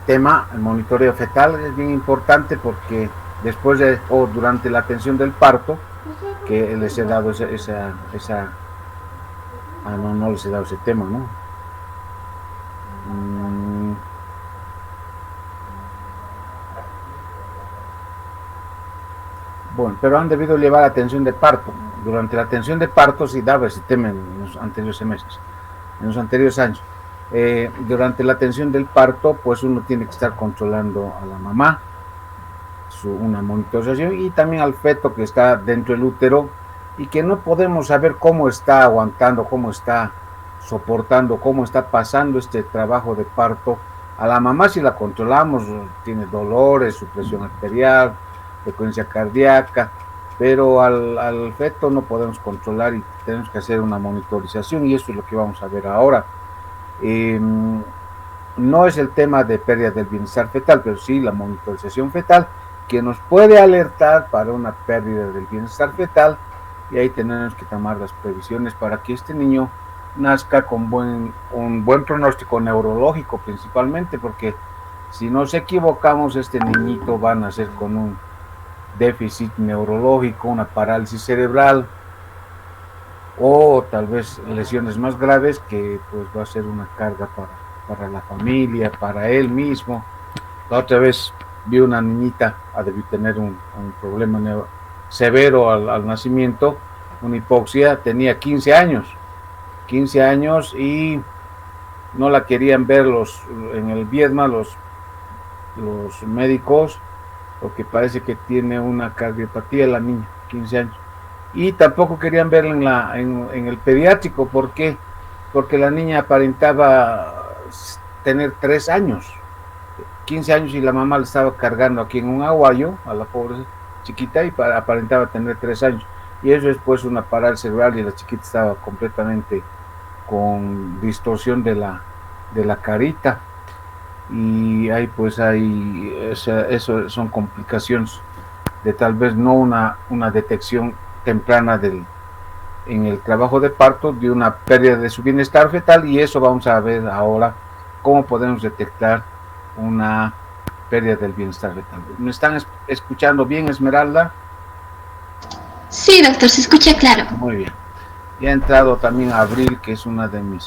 tema, el monitoreo fetal, es bien importante porque después de o durante la atención del parto, que les he dado no les he dado ese tema, ¿no? Bueno, pero han debido llevar atención de parto. Durante la atención de parto sí daba ese tema en los anteriores semestres, en los anteriores años. Durante la atención del parto, pues uno tiene que estar controlando a la mamá, una monitorización, y también al feto que está dentro del útero y que no podemos saber cómo está aguantando, cómo está soportando, cómo está pasando este trabajo de parto. A la mamá si la controlamos, tiene dolores, su presión arterial, frecuencia cardíaca, pero al feto no podemos controlar y tenemos que hacer una monitorización, y eso es lo que vamos a ver ahora. No es el tema de pérdida del bienestar fetal, pero sí la monitorización fetal, que nos puede alertar para una pérdida del bienestar fetal, y ahí tenemos que tomar las previsiones para que este niño nazca con un buen pronóstico neurológico principalmente, porque si nos equivocamos, este niñito va a nacer con un déficit neurológico, una parálisis cerebral, o tal vez lesiones más graves que pues va a ser una carga para la familia, para él mismo. La otra vez vi una niñita, debió tener un problema severo al nacimiento, una hipoxia, tenía 15 años y no la querían ver en el Viedma los médicos, porque parece que tiene una cardiopatía la niña, 15 años. Y tampoco querían verla en el pediátrico. ¿Por qué? Porque la niña aparentaba tener 3 años, 15 años, y la mamá le estaba cargando aquí en un aguayo a la pobre chiquita y aparentaba tener 3 años. Y eso es pues una parálisis cerebral, y la chiquita estaba completamente con distorsión de la carita. Y ahí pues eso son complicaciones de tal vez no una detección temprana en el trabajo de parto de una pérdida de su bienestar fetal, y eso vamos a ver ahora cómo podemos detectar una pérdida del bienestar fetal. ¿Me están escuchando bien, Esmeralda? Sí, doctor, se escucha claro. Muy bien. Y ha entrado también Abril, que es una de mis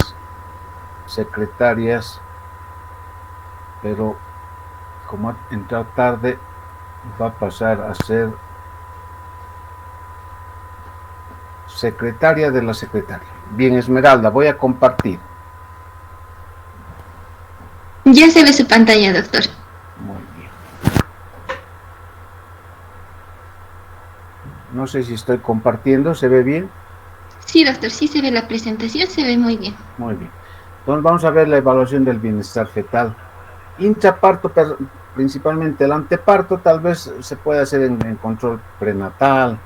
secretarias, pero como ha entrado tarde, va a pasar a ser secretaria de la secretaria. Bien, Esmeralda, voy a compartir. Ya se ve su pantalla, doctor. Muy bien. No sé si estoy compartiendo, ¿se ve bien? Sí, doctor, sí se ve la presentación, se ve muy bien. Muy bien. Entonces vamos a ver la evaluación del bienestar fetal. Intraparto, principalmente el anteparto, tal vez se puede hacer en control prenatal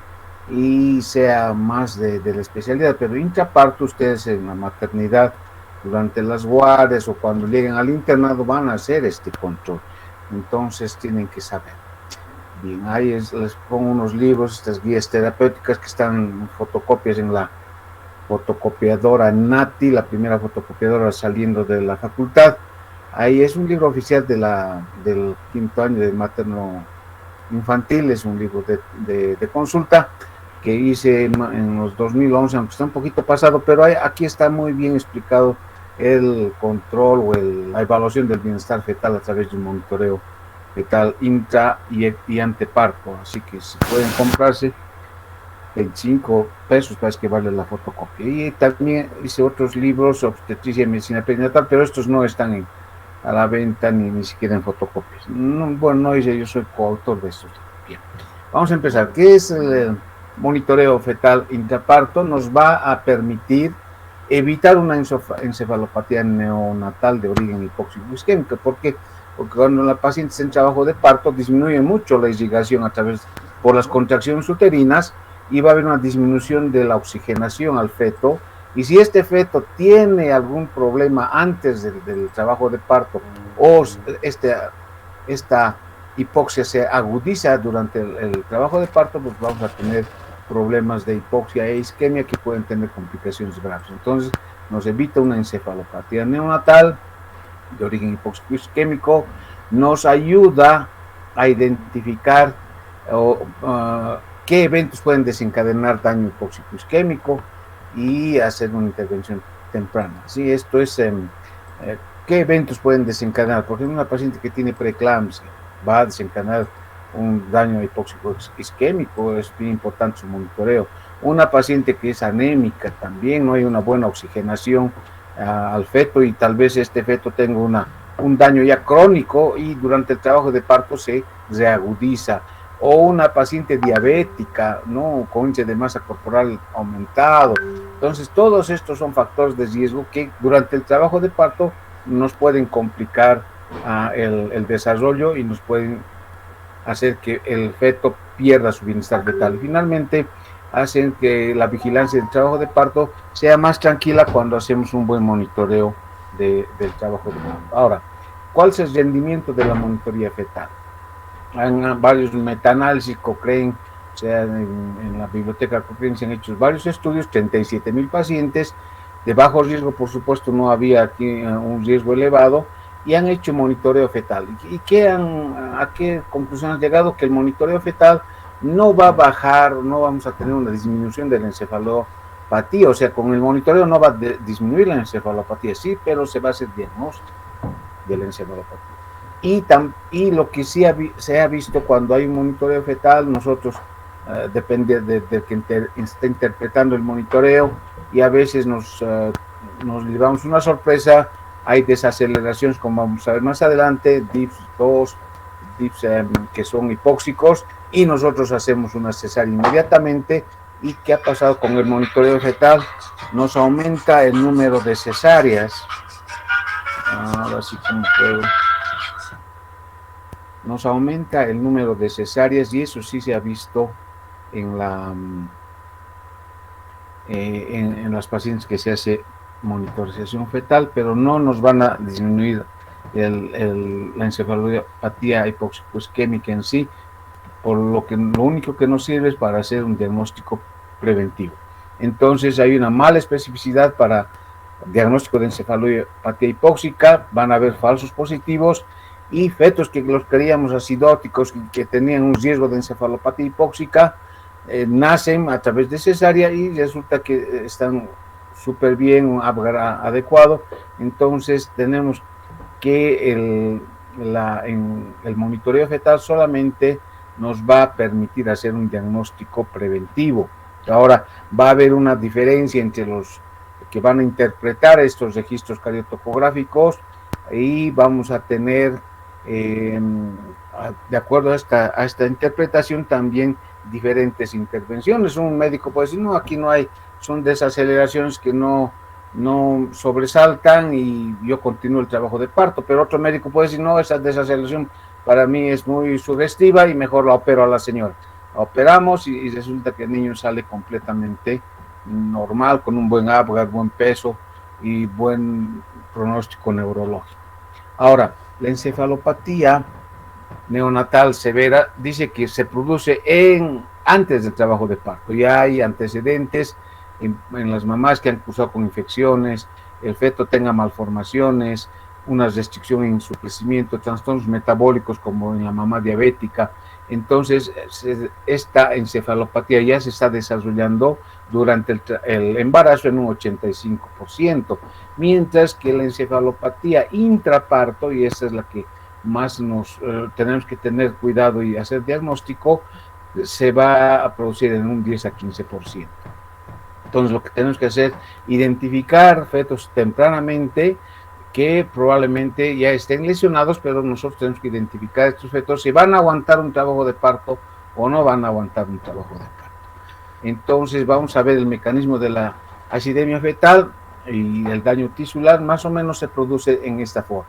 y sea más de la especialidad, pero intraparto, ustedes en la maternidad, durante las guardias o cuando lleguen al internado, van a hacer este control. Entonces tienen que saber. Bien, ahí les pongo unos libros, estas guías terapéuticas que están en fotocopias en la fotocopiadora Nati, la primera fotocopiadora saliendo de la facultad. Ahí es un libro oficial del 5º año de materno infantil, es un libro de consulta que hice en los 2011, aunque está un poquito pasado, pero aquí está muy bien explicado el control o la evaluación del bienestar fetal a través de un monitoreo fetal intra y anteparto. Así que si pueden comprarse, 25 pesos parece que vale la fotocopia. Y también hice otros libros, obstetricia y medicina perinatal, pero estos no están a la venta ni siquiera en fotocopias. No, bueno, no hice, yo soy coautor de estos. Bien, vamos a empezar. ¿Qué es el monitoreo fetal intraparto? Nos va a permitir evitar una encefalopatía neonatal de origen hipóxico isquémico. ¿Por qué? Porque cuando la paciente está en trabajo de parto, disminuye mucho la irrigación por las contracciones uterinas, y va a haber una disminución de la oxigenación al feto. Y si este feto tiene algún problema antes del trabajo de parto, o esta hipoxia se agudiza durante el trabajo de parto, pues vamos a tener problemas de hipoxia e isquemia que pueden tener complicaciones graves. Entonces nos evita una encefalopatía neonatal de origen hipóxico isquémico. nos ayuda a identificar qué eventos pueden desencadenar daño hipóxico isquémico y hacer una intervención temprana. ¿Sí? Esto es qué eventos pueden desencadenar, porque una paciente que tiene preeclampsia va a desencadenar un daño hipóxico isquémico, es bien importante su monitoreo. Una paciente que es anémica también, no hay una buena oxigenación al feto y tal vez este feto tenga un daño ya crónico y durante el trabajo de parto se reagudiza. O una paciente diabética, ¿no? Con índice de masa corporal aumentado. Entonces, todos estos son factores de riesgo que durante el trabajo de parto nos pueden complicar el desarrollo y nos pueden hacer que el feto pierda su bienestar fetal. Y finalmente, hacen que la vigilancia del trabajo de parto sea más tranquila cuando hacemos un buen monitoreo del trabajo de parto. Ahora, ¿cuál es el rendimiento de la monitoría fetal? En varios metaanálisis, Cochrane, o sea, en la biblioteca Cochrane se han hecho varios estudios, 37,000 pacientes, de bajo riesgo, por supuesto, no había aquí un riesgo elevado, y han hecho monitoreo fetal. ¿Y a qué conclusión han llegado? Que el monitoreo fetal no va a bajar, no vamos a tener una disminución de la encefalopatía, o sea, con el monitoreo no va a disminuir la encefalopatía, sí, pero se va a hacer diagnóstico de la encefalopatía. Y lo que sí se ha visto cuando hay un monitoreo fetal, nosotros depende de que está interpretando el monitoreo y a veces nos llevamos una sorpresa, hay desaceleraciones como vamos a ver más adelante, DIPS 2, DIPS que son hipóxicos y nosotros hacemos una cesárea inmediatamente. ¿Y qué ha pasado con el monitoreo fetal? Nos aumenta el número de cesáreas. Ahora sí como puedo. Nos aumenta el número de cesáreas y eso sí se ha visto en las pacientes que se hace monitorización fetal, pero no nos van a disminuir la encefalopatía hipóxico-isquémica en sí, por lo único que nos sirve es para hacer un diagnóstico preventivo. Entonces hay una mala especificidad para diagnóstico de encefalopatía hipóxica, van a haber falsos positivos y fetos que los creíamos acidóticos que tenían un riesgo de encefalopatía hipóxica nacen a través de cesárea y resulta que están súper bien, un Apgar adecuado. Entonces tenemos que el monitoreo fetal solamente nos va a permitir hacer un diagnóstico preventivo. Ahora va a haber una diferencia entre los que van a interpretar estos registros cardiotocográficos y vamos a tener de acuerdo a esta interpretación también diferentes intervenciones. Un médico puede decir, no, aquí no hay, son desaceleraciones que no sobresaltan y yo continúo el trabajo de parto, pero otro médico puede decir, no, esa desaceleración para mí es muy sugestiva y mejor la opero a la señora. La operamos y resulta que el niño sale completamente normal, con un buen Apgar, buen peso y buen pronóstico neurológico. Ahora, la encefalopatía neonatal severa dice que se produce antes del trabajo de parto. Ya hay antecedentes en las mamás que han cursado con infecciones, el feto tenga malformaciones, una restricción en su crecimiento, trastornos metabólicos como en la mamá diabética. Entonces, esta encefalopatía ya se está desarrollando durante el embarazo en un 85%, mientras que la encefalopatía intraparto, y esa es la que más tenemos que tener cuidado y hacer diagnóstico, se va a producir en un 10 a 15%. Entonces, lo que tenemos que hacer es identificar fetos tempranamente que probablemente ya estén lesionados, pero nosotros tenemos que identificar estos fetos si van a aguantar un trabajo de parto o no van a aguantar un trabajo de parto. Entonces vamos a ver el mecanismo de la acidemia fetal y el daño tisular, más o menos se produce en esta forma.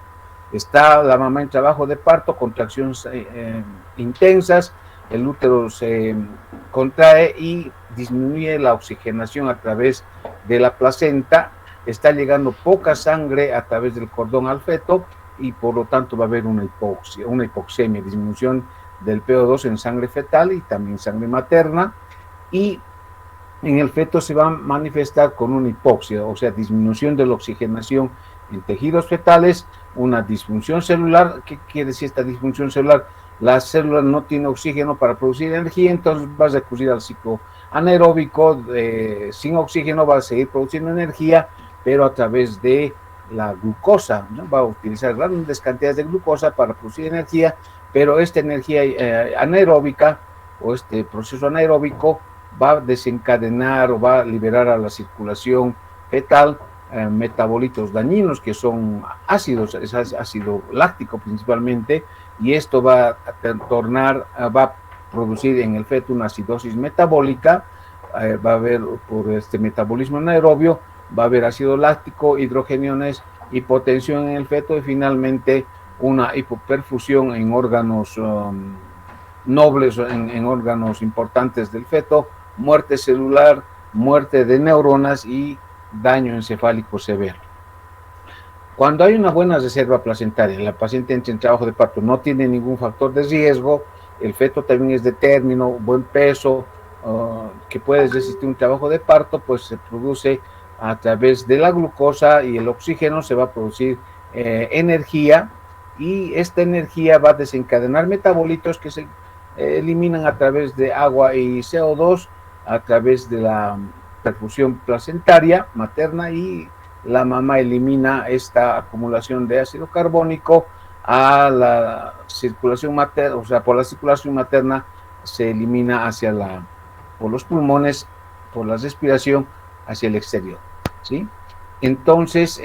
Está la mamá en trabajo de parto, contracciones intensas, el útero se contrae y disminuye la oxigenación a través de la placenta, está llegando poca sangre a través del cordón al feto y por lo tanto va a haber una hipoxemia, disminución del PO2 en sangre fetal y también sangre materna, y en el feto se va a manifestar con una hipoxia, o sea, disminución de la oxigenación en tejidos fetales una disfunción celular. ¿Qué quiere decir esta disfunción celular? La célula no tiene oxígeno para producir energía, entonces va a recurrir al ciclo anaeróbico, sin oxígeno va a seguir produciendo energía, pero a través de la glucosa, ¿no? Va a utilizar grandes cantidades de glucosa para producir energía, pero esta energía anaeróbica o este proceso anaeróbico va a desencadenar o va a liberar a la circulación fetal metabolitos dañinos que son ácidos, es ácido láctico principalmente, y esto va a va a producir en el feto una acidosis metabólica, va a haber por este metabolismo anaerobio, va a haber ácido láctico, hidrogeniones, hipotensión en el feto y finalmente una hipoperfusión en órganos nobles, en órganos importantes del feto, muerte celular, muerte de neuronas y daño encefálico severo. Cuando hay una buena reserva placentaria, la paciente entra en trabajo de parto, no tiene ningún factor de riesgo, el feto también es de término, buen peso, que puede resistir un trabajo de parto, pues se produce a través de la glucosa y el oxígeno, se va a producir energía, y esta energía va a desencadenar metabolitos que se eliminan a través de agua y CO2, a través de la perfusión placentaria materna, y la mamá elimina esta acumulación de ácido carbónico a la circulación materna, o sea, por la circulación materna se elimina por los pulmones, por la respiración, hacia el exterior, ¿sí? Entonces,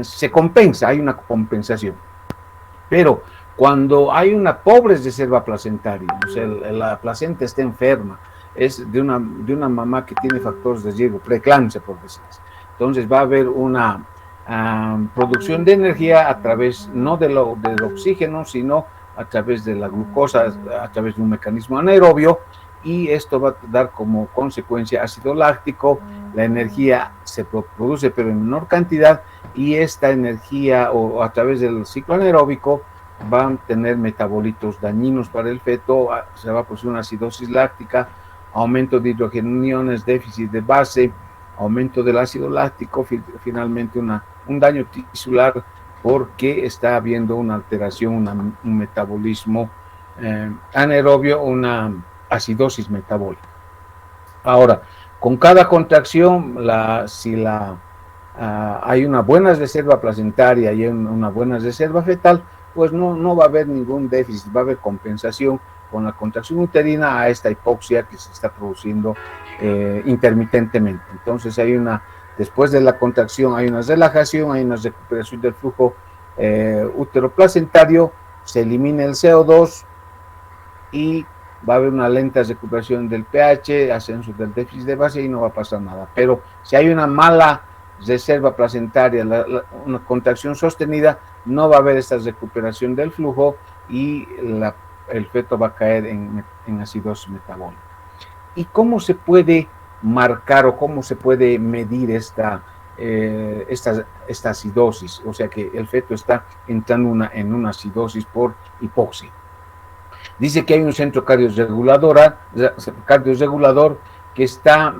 se compensa, hay una compensación. Pero cuando hay una pobre reserva placentaria, o sea, la placenta está enferma, es de una mamá que tiene factores de riesgo, preeclampsia, por decirlo así. Entonces va a haber una producción de energía a través, no del oxígeno, sino a través de la glucosa, a través de un mecanismo anaerobio, y esto va a dar como consecuencia ácido láctico. La energía se produce pero en menor cantidad, y esta energía o a través del ciclo anaeróbico van a tener metabolitos dañinos para el feto, se va a producir una acidosis láctica, aumento de hidrogeniones, déficit de base, aumento del ácido láctico, finalmente un daño tisular porque está habiendo una alteración, un metabolismo anaerobio, una acidosis metabólica. Ahora, con cada contracción, si hay una buena reserva placentaria y una buena reserva fetal, pues no va a haber ningún déficit, va a haber compensación con la contracción uterina a esta hipoxia que se está produciendo intermitentemente. Entonces después de la contracción hay una relajación, hay una recuperación del flujo uteroplacentario, se elimina el CO2 y va a haber una lenta recuperación del pH, ascenso del déficit de base y no va a pasar nada. Pero si hay una mala reserva placentaria, una contracción sostenida, no va a haber esta recuperación del flujo y el feto va a caer en acidosis metabólica. ¿Y cómo se puede marcar o cómo se puede medir esta acidosis? O sea que el feto está entrando en una acidosis por hipoxia. Dice que hay un centro cardiorregulador que está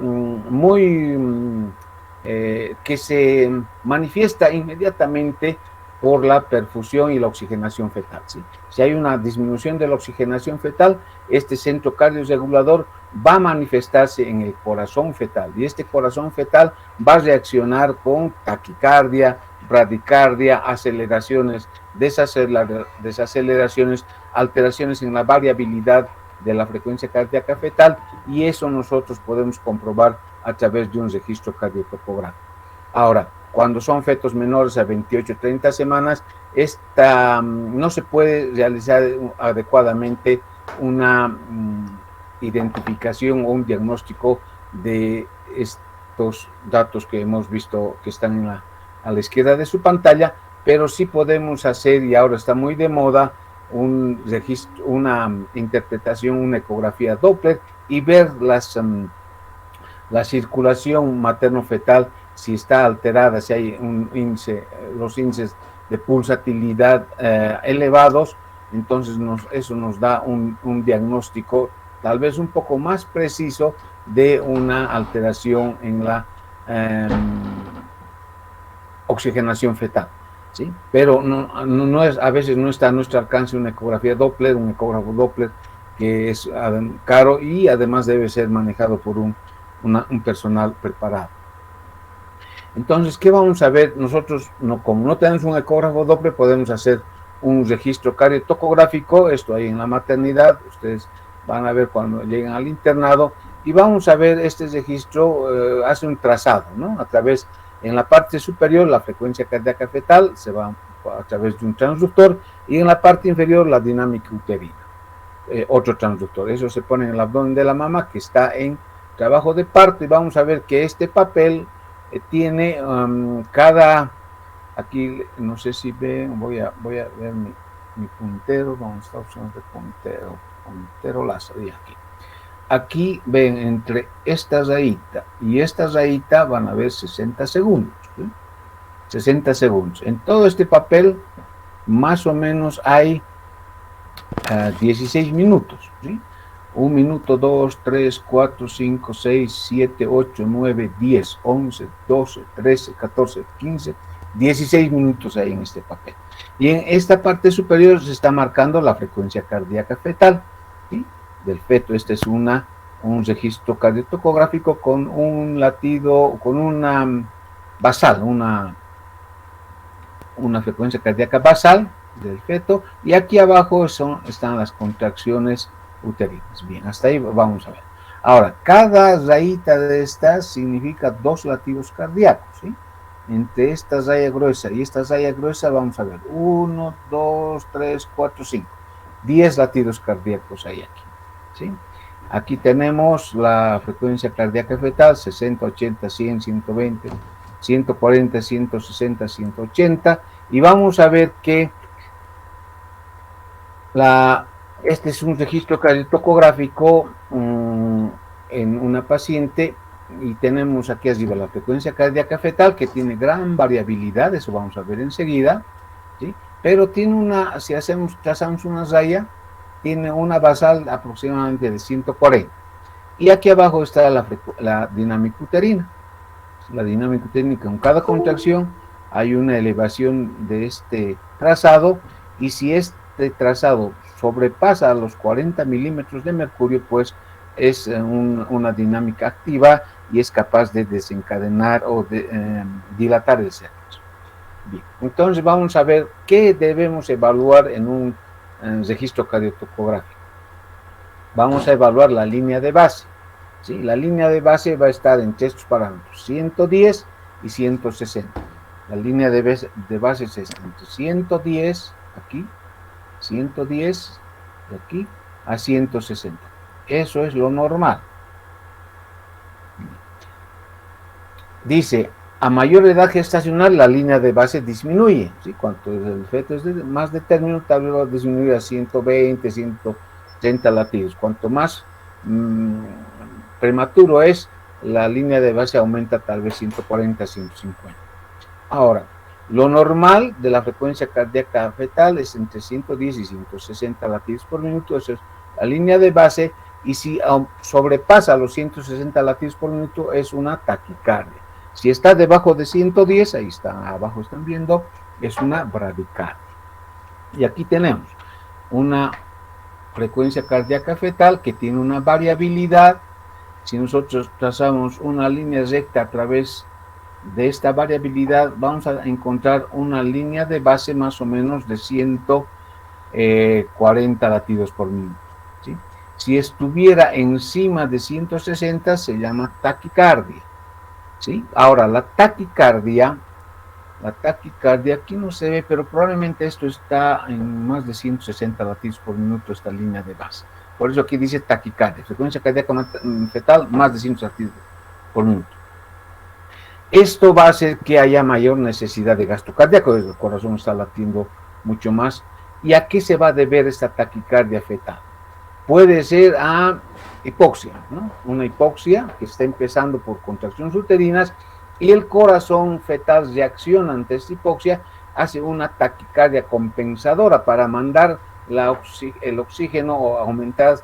que se manifiesta inmediatamente por la perfusión y la oxigenación fetal, ¿sí? Si hay una disminución de la oxigenación fetal, este centro cardiorregulador va a manifestarse en el corazón fetal, y este corazón fetal va a reaccionar con taquicardia, bradicardia, aceleraciones, desaceleraciones, alteraciones en la variabilidad de la frecuencia cardíaca fetal, y eso nosotros podemos comprobar a través de un registro cardiotopográfico. Ahora, cuando son fetos menores a 28 o 30 semanas, no se puede realizar adecuadamente una identificación o un diagnóstico de estos datos que hemos visto que están a la izquierda de su pantalla, pero sí podemos hacer, y ahora está muy de moda, un registro, una interpretación, una ecografía Doppler, y ver la circulación materno-fetal, si está alterada, si hay los índices de pulsatilidad elevados. Entonces eso nos da un diagnóstico tal vez un poco más preciso de una alteración en oxigenación fetal, ¿sí? Pero no es, a veces no está a nuestro alcance una ecografía Doppler, un ecógrafo Doppler, que es caro y además debe ser manejado por un personal preparado. Entonces, ¿qué vamos a ver? Nosotros, como no tenemos un ecógrafo Doppler, podemos hacer un registro cariotocográfico, esto ahí en la maternidad, ustedes van a ver cuando lleguen al internado, y vamos a ver este registro, hace un trazado, ¿no? A través, en la parte superior, la frecuencia cardíaca fetal se va a través de un transductor, y en la parte inferior, la dinámica uterina, otro transductor. Eso se pone en el abdomen de la mamá, que está en trabajo de parto, y vamos a ver que este papel tiene cada, aquí no sé si ven, voy a ver mi puntero, vamos a opciones de puntero láser, y aquí ven entre esta rayita y esta rayita van a ver 60 segundos, ¿sí? 60 segundos. En todo este papel más o menos hay 16 minutos, ¿sí? 1 minuto, 2, 3, 4, 5, 6, 7, 8, 9, 10, 11, 12, 13, 14, 15, 16 minutos hay en este papel. Y en esta parte superior se está marcando la frecuencia cardíaca fetal, ¿sí? Del feto. Este es un registro cardiotocográfico con un latido, con una basal, una frecuencia cardíaca basal del feto, y aquí abajo están las contracciones uterinas. Bien, hasta ahí vamos a ver. Ahora, cada rayita de estas significa 2 latidos cardíacos, ¿sí? Entre esta raya gruesa y esta raya gruesa vamos a ver 1, 2, 3, 4, 5, 10 latidos cardíacos hay aquí, ¿sí? Aquí tenemos la frecuencia cardíaca fetal, 60, 80, 100, 120, 140, 160, 180, y vamos a ver que este es un registro cardiotocográfico en una paciente, y tenemos aquí arriba la frecuencia cardíaca fetal, que tiene gran variabilidad, eso vamos a ver enseguida, ¿sí? Pero tiene si trazamos una raya, tiene una basal aproximadamente de 140. Y aquí abajo está la dinámica uterina. La dinámica uterina, con cada contracción hay una elevación de este trazado, y si este trazado sobrepasa los 40 milímetros de mercurio, pues es una dinámica activa y es capaz de desencadenar o de dilatar el cervix. Bien, entonces vamos a ver qué debemos evaluar en un registro cardiotocográfico. Vamos a evaluar la línea de base, ¿sí? La línea de base va a estar entre estos parámetros, 110 y 160. La línea de base es entre 110, aquí, 110, de aquí, a 160. Eso es lo normal. Dice, a mayor edad gestacional, la línea de base disminuye, ¿sí? Cuanto el feto es más de término, tal vez va a disminuir a 120, 130 latidos. Cuanto más prematuro es, la línea de base aumenta tal vez 140, 150. Ahora, lo normal de la frecuencia cardíaca fetal es entre 110 y 160 latidos por minuto, eso es la línea de base, y si sobrepasa los 160 latidos por minuto es una taquicardia. Si está debajo de 110, ahí está, abajo están viendo, es una bradicardia. Y aquí tenemos una frecuencia cardíaca fetal que tiene una variabilidad. Si nosotros trazamos una línea recta a través de esta variabilidad, vamos a encontrar una línea de base más o menos de 140 latidos por minuto, ¿sí? Si estuviera encima de 160, se llama taquicardia, ¿sí? Ahora, la taquicardia, aquí no se ve, pero probablemente esto está en más de 160 latidos por minuto, esta línea de base. Por eso aquí dice taquicardia, frecuencia cardíaca fetal más de 100 latidos por minuto. Esto va a hacer que haya mayor necesidad de gasto cardíaco, el corazón está latiendo mucho más. ¿Y a qué se va a deber esta taquicardia fetal? Puede ser a hipoxia, ¿no? Una hipoxia que está empezando por contracciones uterinas, y el corazón fetal reacciona ante esta hipoxia, hace una taquicardia compensadora para mandar el oxígeno o aumentar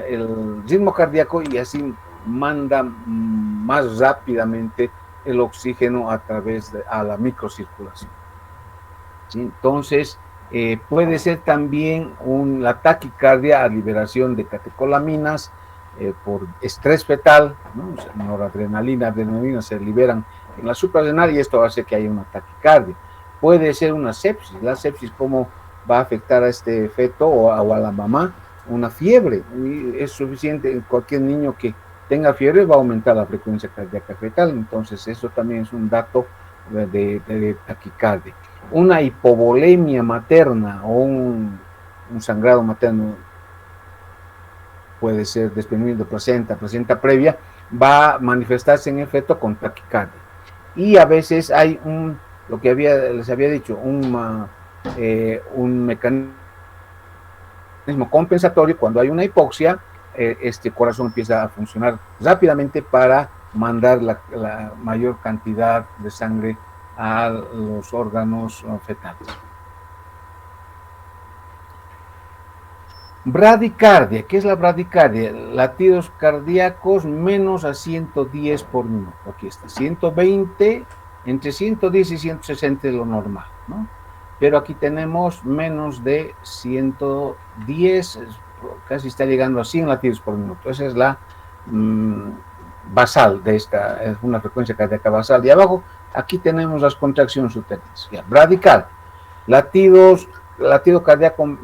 el ritmo cardíaco, y así manda más rápidamente el oxígeno a través a la microcirculación. ¿Sí? Entonces, puede ser también la taquicardia a liberación de catecolaminas por estrés fetal, ¿no? O sea, noradrenalina, adrenalina se liberan en la suprarrenal y esto hace que haya una taquicardia. Puede ser una sepsis, la sepsis cómo va a afectar a este feto o a la mamá, una fiebre, y es suficiente, cualquier niño que tenga fiebre va a aumentar la frecuencia cardíaca fetal, entonces eso también es un dato de taquicardia. Una hipovolemia materna o un sangrado materno, puede ser desprendimiento de placenta previa, va a manifestarse en el feto con taquicardia. Y a veces hay lo que les había dicho, un mecanismo compensatorio. Cuando hay una hipoxia, este corazón empieza a funcionar rápidamente para mandar la mayor cantidad de sangre a los órganos fetales. Bradicardia, ¿qué es la bradicardia? Latidos cardíacos menos a 110 por minuto. Aquí está, 120, entre 110 y 160 es lo normal, ¿no? Pero aquí tenemos menos de 110, casi está llegando a 100 latidos por minuto. Esa es la basal de esta, es una frecuencia cardíaca basal. Y abajo, aquí tenemos las contracciones uterinas. Bradicardia, latido cardíaco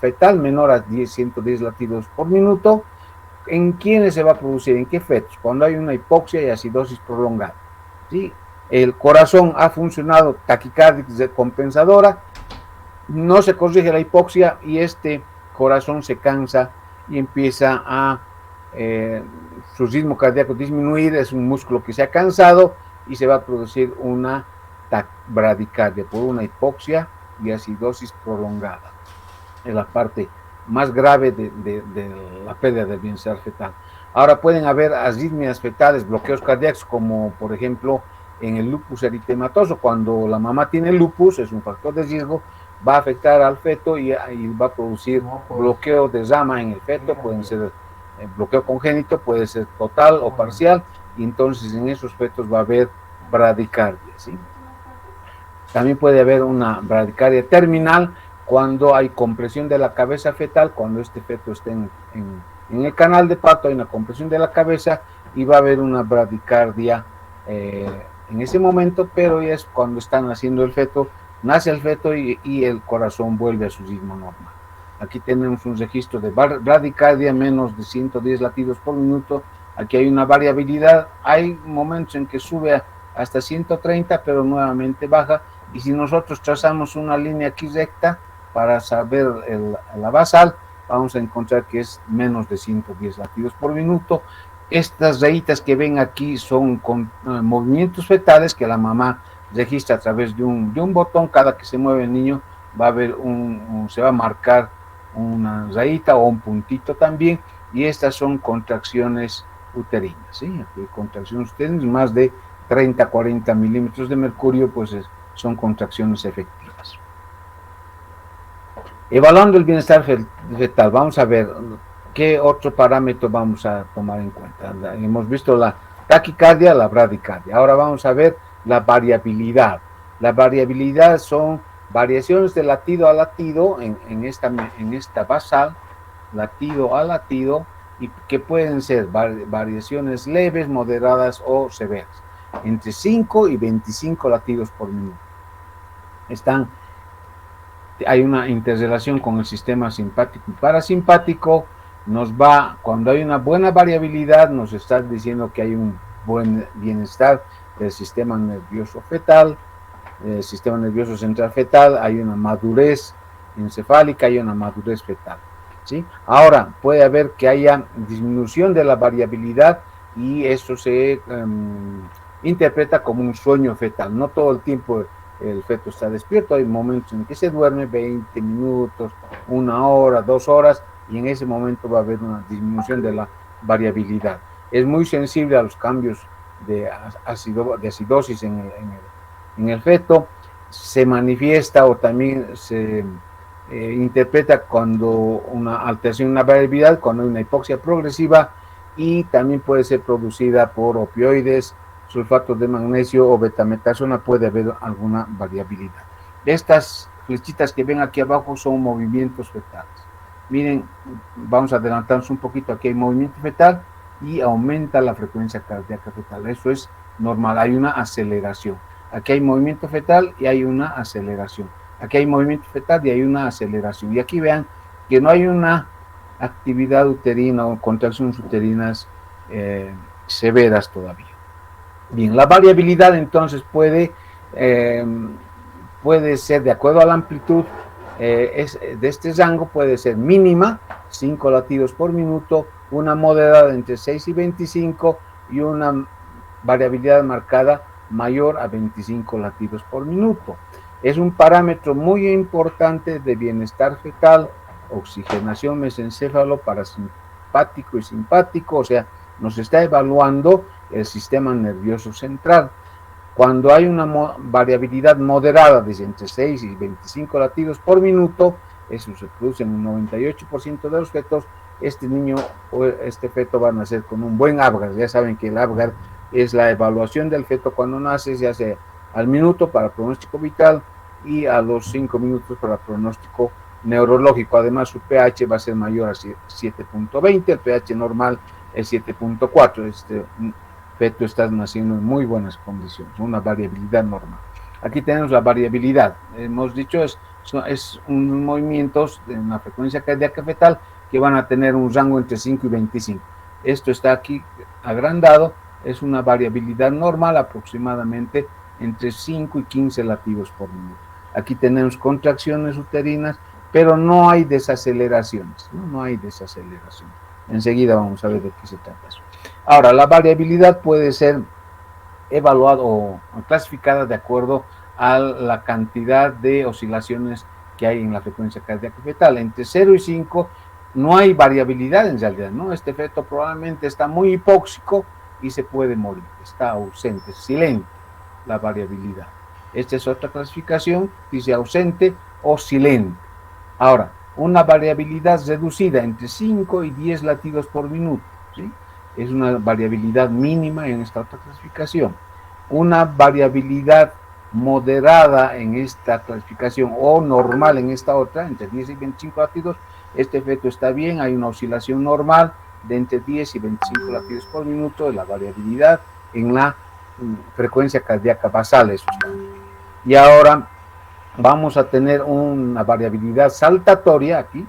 fetal menor a 110 latidos por minuto. ¿En quiénes se va a producir? ¿En qué fetos? Cuando hay una hipoxia y acidosis prolongada. ¿Sí? El corazón ha funcionado taquicardia compensadora, no se corrige la hipoxia y este corazón se cansa y empieza a su ritmo cardíaco disminuir, es un músculo que se ha cansado y se va a producir una bradicardia por una hipoxia y acidosis prolongada. Es la parte más grave de la pérdida del bienestar fetal. Ahora pueden haber arritmias fetales, bloqueos cardíacos, como por ejemplo en el lupus eritematoso. Cuando la mamá tiene lupus, es un factor de riesgo, va a afectar al feto y va a producir bloqueo de rama en el feto, pueden ser bloqueo congénito, puede ser total o parcial, y entonces en esos fetos va a haber bradicardia, ¿sí? También puede haber una bradicardia terminal cuando hay compresión de la cabeza fetal, cuando este feto esté en el canal de parto, hay una compresión de la cabeza y va a haber una bradicardia en ese momento, pero ya es cuando están haciendo el feto, nace el feto y el corazón vuelve a su ritmo normal. Aquí tenemos un registro de bradicardia menos de 110 latidos por minuto. Aquí hay una variabilidad, hay momentos en que sube hasta 130, pero nuevamente baja. Y si nosotros trazamos una línea aquí recta para saber la basal, vamos a encontrar que es menos de 110 latidos por minuto. Estas rayitas que ven aquí son con movimientos fetales que la mamá registra a través de un botón. Cada que se mueve el niño va a haber se va a marcar una rayita o un puntito también, y estas son contracciones uterinas, ¿sí? Aquí contracciones uterinas más de 30-40 milímetros de mercurio, pues son contracciones efectivas. Evaluando el bienestar fetal, vamos a ver qué otro parámetro vamos a tomar en cuenta. Hemos visto la taquicardia, la bradicardia. Ahora vamos a ver la variabilidad. La variabilidad son variaciones de latido a latido en esta basal, latido a latido, y que pueden ser variaciones leves, moderadas o severas, entre 5 y 25 latidos por minuto. Hay una interrelación con el sistema simpático y parasimpático. Cuando hay una buena variabilidad, nos está diciendo que hay un buen bienestar del sistema nervioso fetal, del sistema nervioso central fetal, hay una madurez encefálica, hay una madurez fetal, ¿sí? Ahora, puede haber que haya disminución de la variabilidad y eso se interpreta como un sueño fetal. No todo el tiempo el feto está despierto, hay momentos en que se duerme 20 minutos, 1 hora, 2 horas, y en ese momento va a haber una disminución de la variabilidad. Es muy sensible a los cambios de acidosis en el feto, se manifiesta o también se interpreta cuando una alteración en la variabilidad, cuando hay una hipoxia progresiva, y también puede ser producida por opioides, sulfato de magnesio o betametasona, puede haber alguna variabilidad. Estas flechitas que ven aquí abajo son movimientos fetales. Miren, vamos a adelantarnos un poquito, aquí hay movimiento fetal y aumenta la frecuencia cardíaca fetal, eso es normal, hay una aceleración. Aquí hay movimiento fetal y hay una aceleración. Aquí hay movimiento fetal y hay una aceleración. Y aquí vean que no hay una actividad uterina o contracciones uterinas severas todavía. Bien, la variabilidad entonces puede ser, de acuerdo a la amplitud de este rango, puede ser mínima, 5 latidos por minuto, una moderada entre 6 y 25 y una variabilidad marcada mayor a 25 latidos por minuto. Es un parámetro muy importante de bienestar fetal, oxigenación mesencéfalo, parasimpático y simpático, o sea, nos está evaluando el sistema nervioso central. Cuando hay una variabilidad moderada de entre 6 y 25 latidos por minuto, eso se produce en un 98% de los fetos, este niño o este feto va a nacer con un buen Apgar. Ya saben que el Apgar es la evaluación del feto cuando nace, se hace al minuto para pronóstico vital y a los 5 minutos para pronóstico neurológico. Además, su pH va a ser mayor a 7.20, el pH normal es 7.4. Este feto está naciendo en muy buenas condiciones, una variabilidad normal. Aquí tenemos la variabilidad, hemos dicho, es un movimientos de una frecuencia cardíaca fetal que van a tener un rango entre 5 y 25. Esto está aquí agrandado, es una variabilidad normal aproximadamente entre 5 y 15 latidos por minuto. Aquí tenemos contracciones uterinas, pero no hay desaceleraciones, no hay desaceleración. Enseguida vamos a ver de qué se trata eso. Ahora, la variabilidad puede ser evaluada o clasificada de acuerdo a la cantidad de oscilaciones que hay en la frecuencia cardíaca fetal. Entre 0 y 5 no hay variabilidad en realidad, ¿no? Este feto probablemente está muy hipóxico y se puede morir, está ausente, silente la variabilidad. Esta es otra clasificación, dice ausente o silente. Ahora, una variabilidad reducida entre 5 y 10 latidos por minuto, ¿sí? Es una variabilidad mínima en esta otra clasificación. Una variabilidad moderada en esta clasificación o normal en esta otra, entre 10 y 25 latidos, este feto está bien, hay una oscilación normal de entre 10 y 25 latidos por minuto de la variabilidad en la frecuencia cardíaca basal. Eso está. Y ahora vamos a tener una variabilidad saltatoria aquí,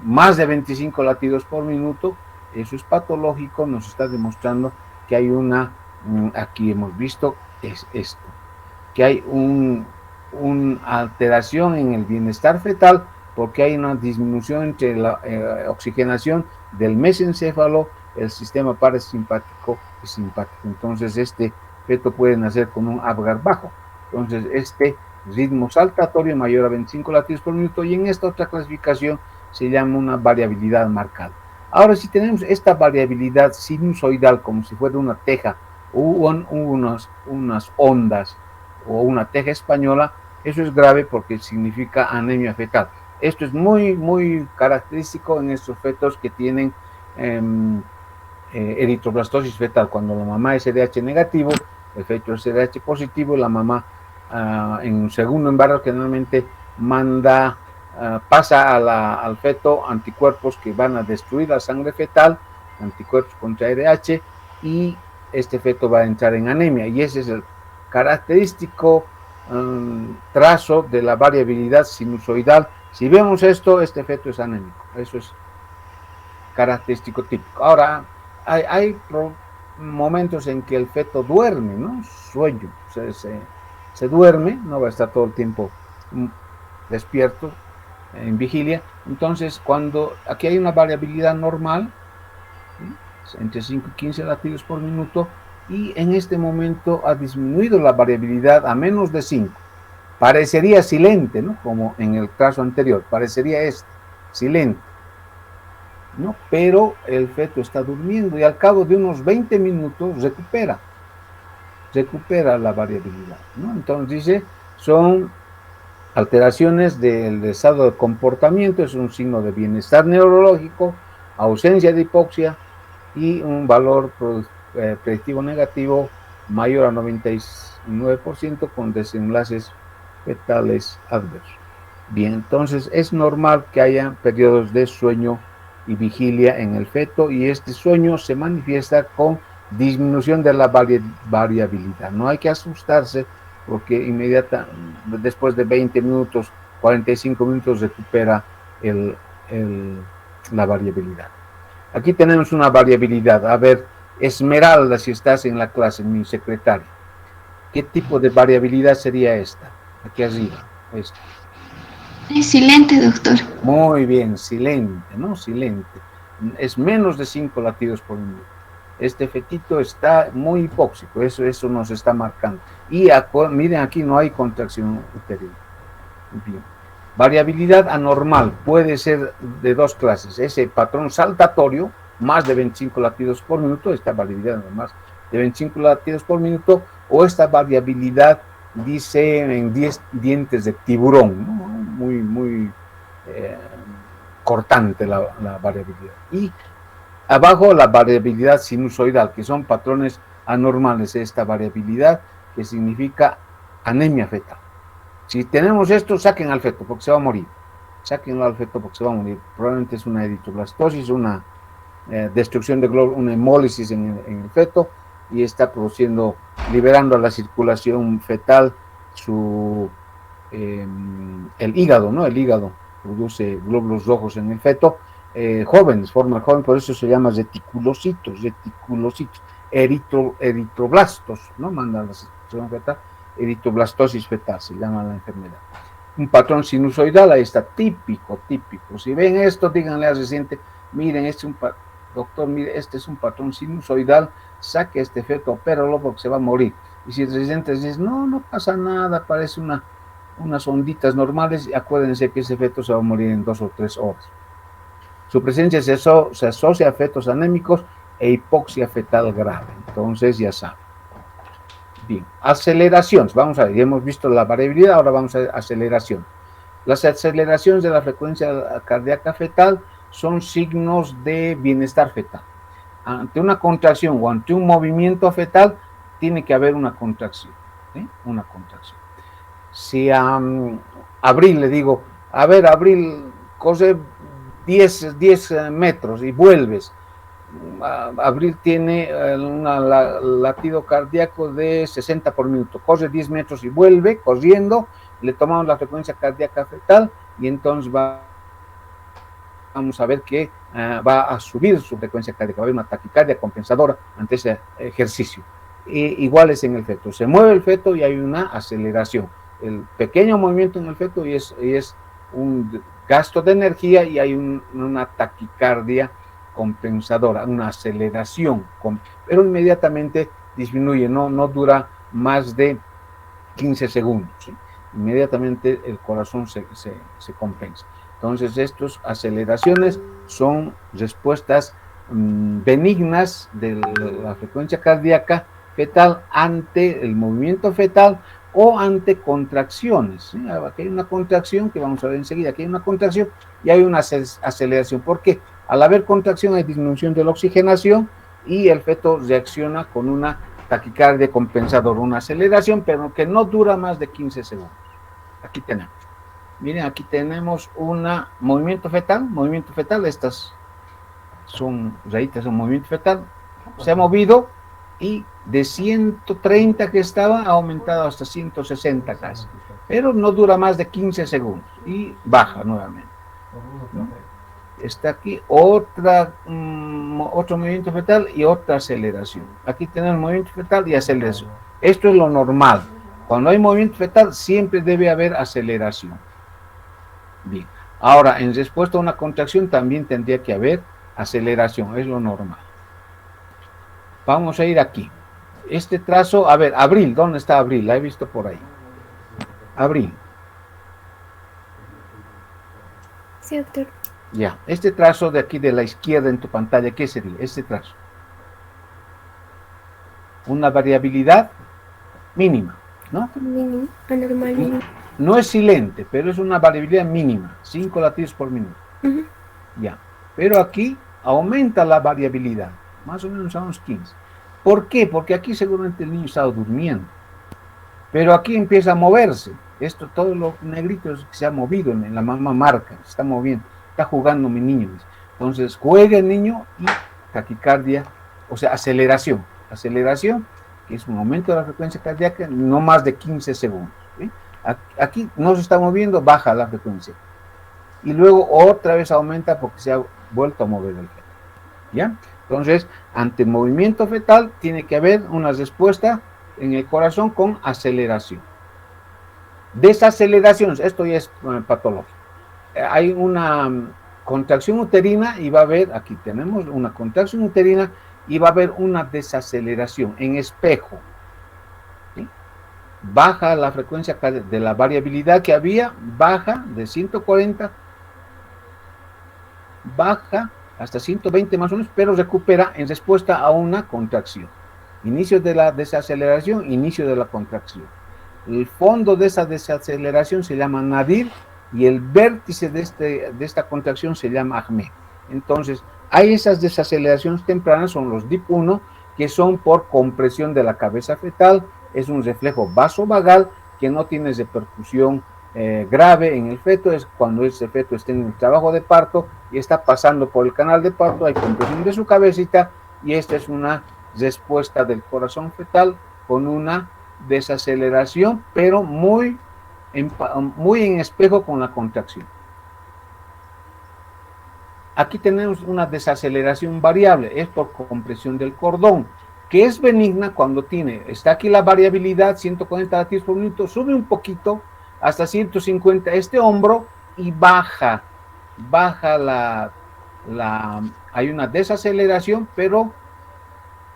más de 25 latidos por minuto. Eso es patológico, nos está demostrando que hay una, aquí hemos visto es esto, que hay una alteración en el bienestar fetal porque hay una disminución entre la oxigenación del mesencéfalo, el sistema parasimpático y simpático. Entonces este feto puede nacer con un Apgar bajo. Entonces este ritmo saltatorio mayor a 25 latidos por minuto, y en esta otra clasificación se llama una variabilidad marcada. Ahora, si tenemos esta variabilidad sinusoidal como si fuera una teja o unas ondas o una teja española, eso es grave porque significa anemia fetal. Esto es muy, muy característico en estos fetos que tienen eritroblastosis fetal. Cuando la mamá es RH negativo, el feto es RH positivo, la mamá en un segundo embarazo generalmente pasa al feto anticuerpos que van a destruir la sangre fetal, anticuerpos contra RH, y este feto va a entrar en anemia, y ese es el característico trazo de la variabilidad sinusoidal. Si vemos esto, este feto es anémico, eso es característico típico. Ahora, hay momentos en que el feto duerme, ¿no? Sueño, se duerme, no va a estar todo el tiempo despierto, en vigilia. Entonces, cuando aquí hay una variabilidad normal, ¿sí?, entre 5 y 15 latidos por minuto, y en este momento ha disminuido la variabilidad a menos de 5. Parecería silente, ¿no? Como en el caso anterior, parecería silente, ¿no? Pero el feto está durmiendo y al cabo de unos 20 minutos recupera la variabilidad, ¿no? Entonces dice, son alteraciones del estado de comportamiento, es un signo de bienestar neurológico, ausencia de hipoxia y un valor predictivo negativo mayor a 99% con desenlaces fetales adversos. Bien, entonces es normal que haya periodos de sueño y vigilia en el feto, y este sueño se manifiesta con disminución de la variabilidad. No hay que asustarse porque después de 20 minutos, 45 minutos recupera la variabilidad. Aquí tenemos una variabilidad. A ver, Esmeralda, si estás en la clase, mi secretaria, ¿qué tipo de variabilidad sería esta? Aquí arriba, esta. Excelente, doctor. Muy bien, silente, ¿no? Silente. Es menos de 5 latidos por minuto. Este fetito está muy hipóxico, eso nos está marcando. Y miren, aquí no hay contracción uterina. Bien. Variabilidad anormal puede ser de dos clases. Ese patrón saltatorio, más de 25 latidos por minuto, esta variabilidad anormal de 25 latidos por minuto, o esta variabilidad, dice, en 10 dientes de tiburón, ¿no? Muy cortante la variabilidad. Y abajo la variabilidad sinusoidal, que son patrones anormales, esta variabilidad que significa anemia fetal. Si tenemos esto, saquen al feto porque se va a morir. Sáquenlo al feto porque se va a morir. Probablemente es una eritroblastosis, una destrucción de glóbulos, una hemólisis en el feto, y está produciendo, liberando a la circulación fetal el hígado, ¿no? El hígado produce glóbulos rojos en el feto, jóvenes, forma joven, por eso se llama reticulocitos, eritroblastos, ¿no? Manda la circulación fetal, eritroblastosis fetal, se llama la enfermedad. Un patrón sinusoidal, ahí está, típico. Si ven esto, díganle al residente, miren, doctor, mire, este es un patrón sinusoidal, saque este feto, opéralo porque se va a morir. Y si el residente dice, no pasa nada, parece unas onditas normales, acuérdense que ese feto se va a morir en 2 o 3 horas. Su presencia se asocia a fetos anémicos e hipoxia fetal grave. Entonces ya saben. Bien, aceleraciones. Vamos a ver, ya hemos visto la variabilidad, ahora vamos a ver aceleración. Las aceleraciones de la frecuencia cardíaca fetal son signos de bienestar fetal. Ante una contracción o ante un movimiento fetal, tiene que haber una contracción. ¿Sí? Una contracción. Si a Abril le digo, a ver, Abril, corre 10 metros y vuelves. Abril tiene un latido cardíaco de 60 por minuto, corre 10 metros y vuelve corriendo, le tomamos la frecuencia cardíaca fetal y entonces vamos a ver que va a subir su frecuencia cardíaca, va a haber una taquicardia compensadora ante ese ejercicio. Igual es en el feto, se mueve el feto y hay una aceleración, el pequeño movimiento en el feto y es un gasto de energía y hay una taquicardia compensadora, una aceleración, pero inmediatamente disminuye, no dura más de 15 segundos, ¿sí? Inmediatamente el corazón se compensa. Entonces, estas aceleraciones son respuestas benignas de la frecuencia cardíaca fetal ante el movimiento fetal o ante contracciones, ¿sí? Aquí hay una contracción que vamos a ver enseguida, aquí hay una contracción y hay una aceleración. ¿Por qué? Al haber contracción hay disminución de la oxigenación y el feto reacciona con una taquicardia compensadora, una aceleración, pero que no dura más de 15 segundos. Aquí tenemos. Miren, aquí tenemos un movimiento fetal, estas son rayitas, un movimiento fetal, se ha movido y de 130 que estaba ha aumentado hasta 160 casi, pero no dura más de 15 segundos y baja nuevamente, ¿no? Está aquí otro movimiento fetal y otra aceleración. Aquí tenemos movimiento fetal y aceleración. Esto es lo normal. Cuando hay movimiento fetal siempre debe haber aceleración. Bien. Ahora, en respuesta a una contracción también tendría que haber aceleración. Es lo normal. Vamos a ir aquí. Este trazo, a ver, Abril, ¿dónde está Abril? La he visto por ahí. Abril. Sí, doctor. Ya, este trazo de aquí de la izquierda en tu pantalla, ¿qué sería? Este trazo. Una variabilidad mínima, ¿no? Mínimo, anormal mínimo. No es silente, pero es una variabilidad mínima, 5 latidos por minuto. Ya, pero aquí aumenta la variabilidad, más o menos a unos 15. ¿Por qué? Porque aquí seguramente el niño estaba durmiendo, pero aquí empieza a moverse. Esto, todo lo negrito es que se ha movido, la mamá marca, se está moviendo, está jugando mi niño. Entonces juega el niño y taquicardia, o sea, aceleración, que es un aumento de la frecuencia cardíaca, no más de 15 segundos. ¿Sí? Aquí no se está moviendo, baja la frecuencia. Y luego otra vez aumenta porque se ha vuelto a mover el feto. ¿Ya? Entonces, ante movimiento fetal, tiene que haber una respuesta en el corazón con aceleración. Desaceleraciones, esto ya es patológico. Hay una contracción uterina y va a haber, aquí tenemos una contracción uterina y va a haber una desaceleración en espejo. ¿Sí? Baja la frecuencia de la variabilidad que había, baja de 140, baja hasta 120 más o menos, pero recupera en respuesta a una contracción. Inicio de la desaceleración, inicio de la contracción. El fondo de esa desaceleración se llama nadir y el vértice de esta contracción se llama acme. Entonces, hay esas desaceleraciones tempranas, son los DIP1, que son por compresión de la cabeza fetal, es un reflejo vasovagal que no tiene repercusión grave en el feto, es cuando ese feto está en el trabajo de parto y está pasando por el canal de parto, hay compresión de su cabecita y esta es una respuesta del corazón fetal con una desaceleración, pero muy en espejo con la contracción. Aquí tenemos una desaceleración variable, es por compresión del cordón, que es benigna cuando está aquí la variabilidad, 140 latidos por minuto, sube un poquito hasta 150 este hombro y baja hay una desaceleración, pero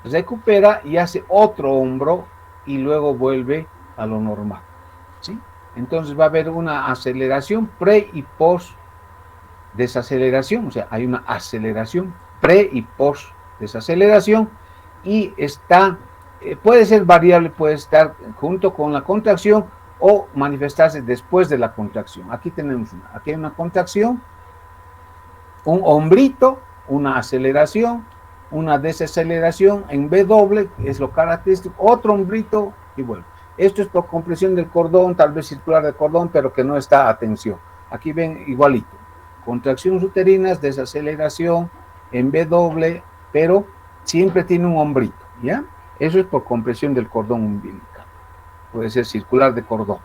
recupera y hace otro hombro y luego vuelve a lo normal, ¿sí? Entonces va a haber una aceleración pre y post desaceleración, o sea, hay una aceleración pre y post desaceleración y puede ser variable, puede estar junto con la contracción o manifestarse después de la contracción. Aquí hay una contracción, un hombrito, una aceleración, una desaceleración en B doble, es lo característico, otro hombrito y bueno. Esto es por compresión del cordón, tal vez circular del cordón, pero que no está a tensión. Aquí ven igualito, contracciones uterinas, desaceleración en B doble, pero siempre tiene un hombrito, ¿ya? Eso es por compresión del cordón umbilical. Puede ser circular de cordón.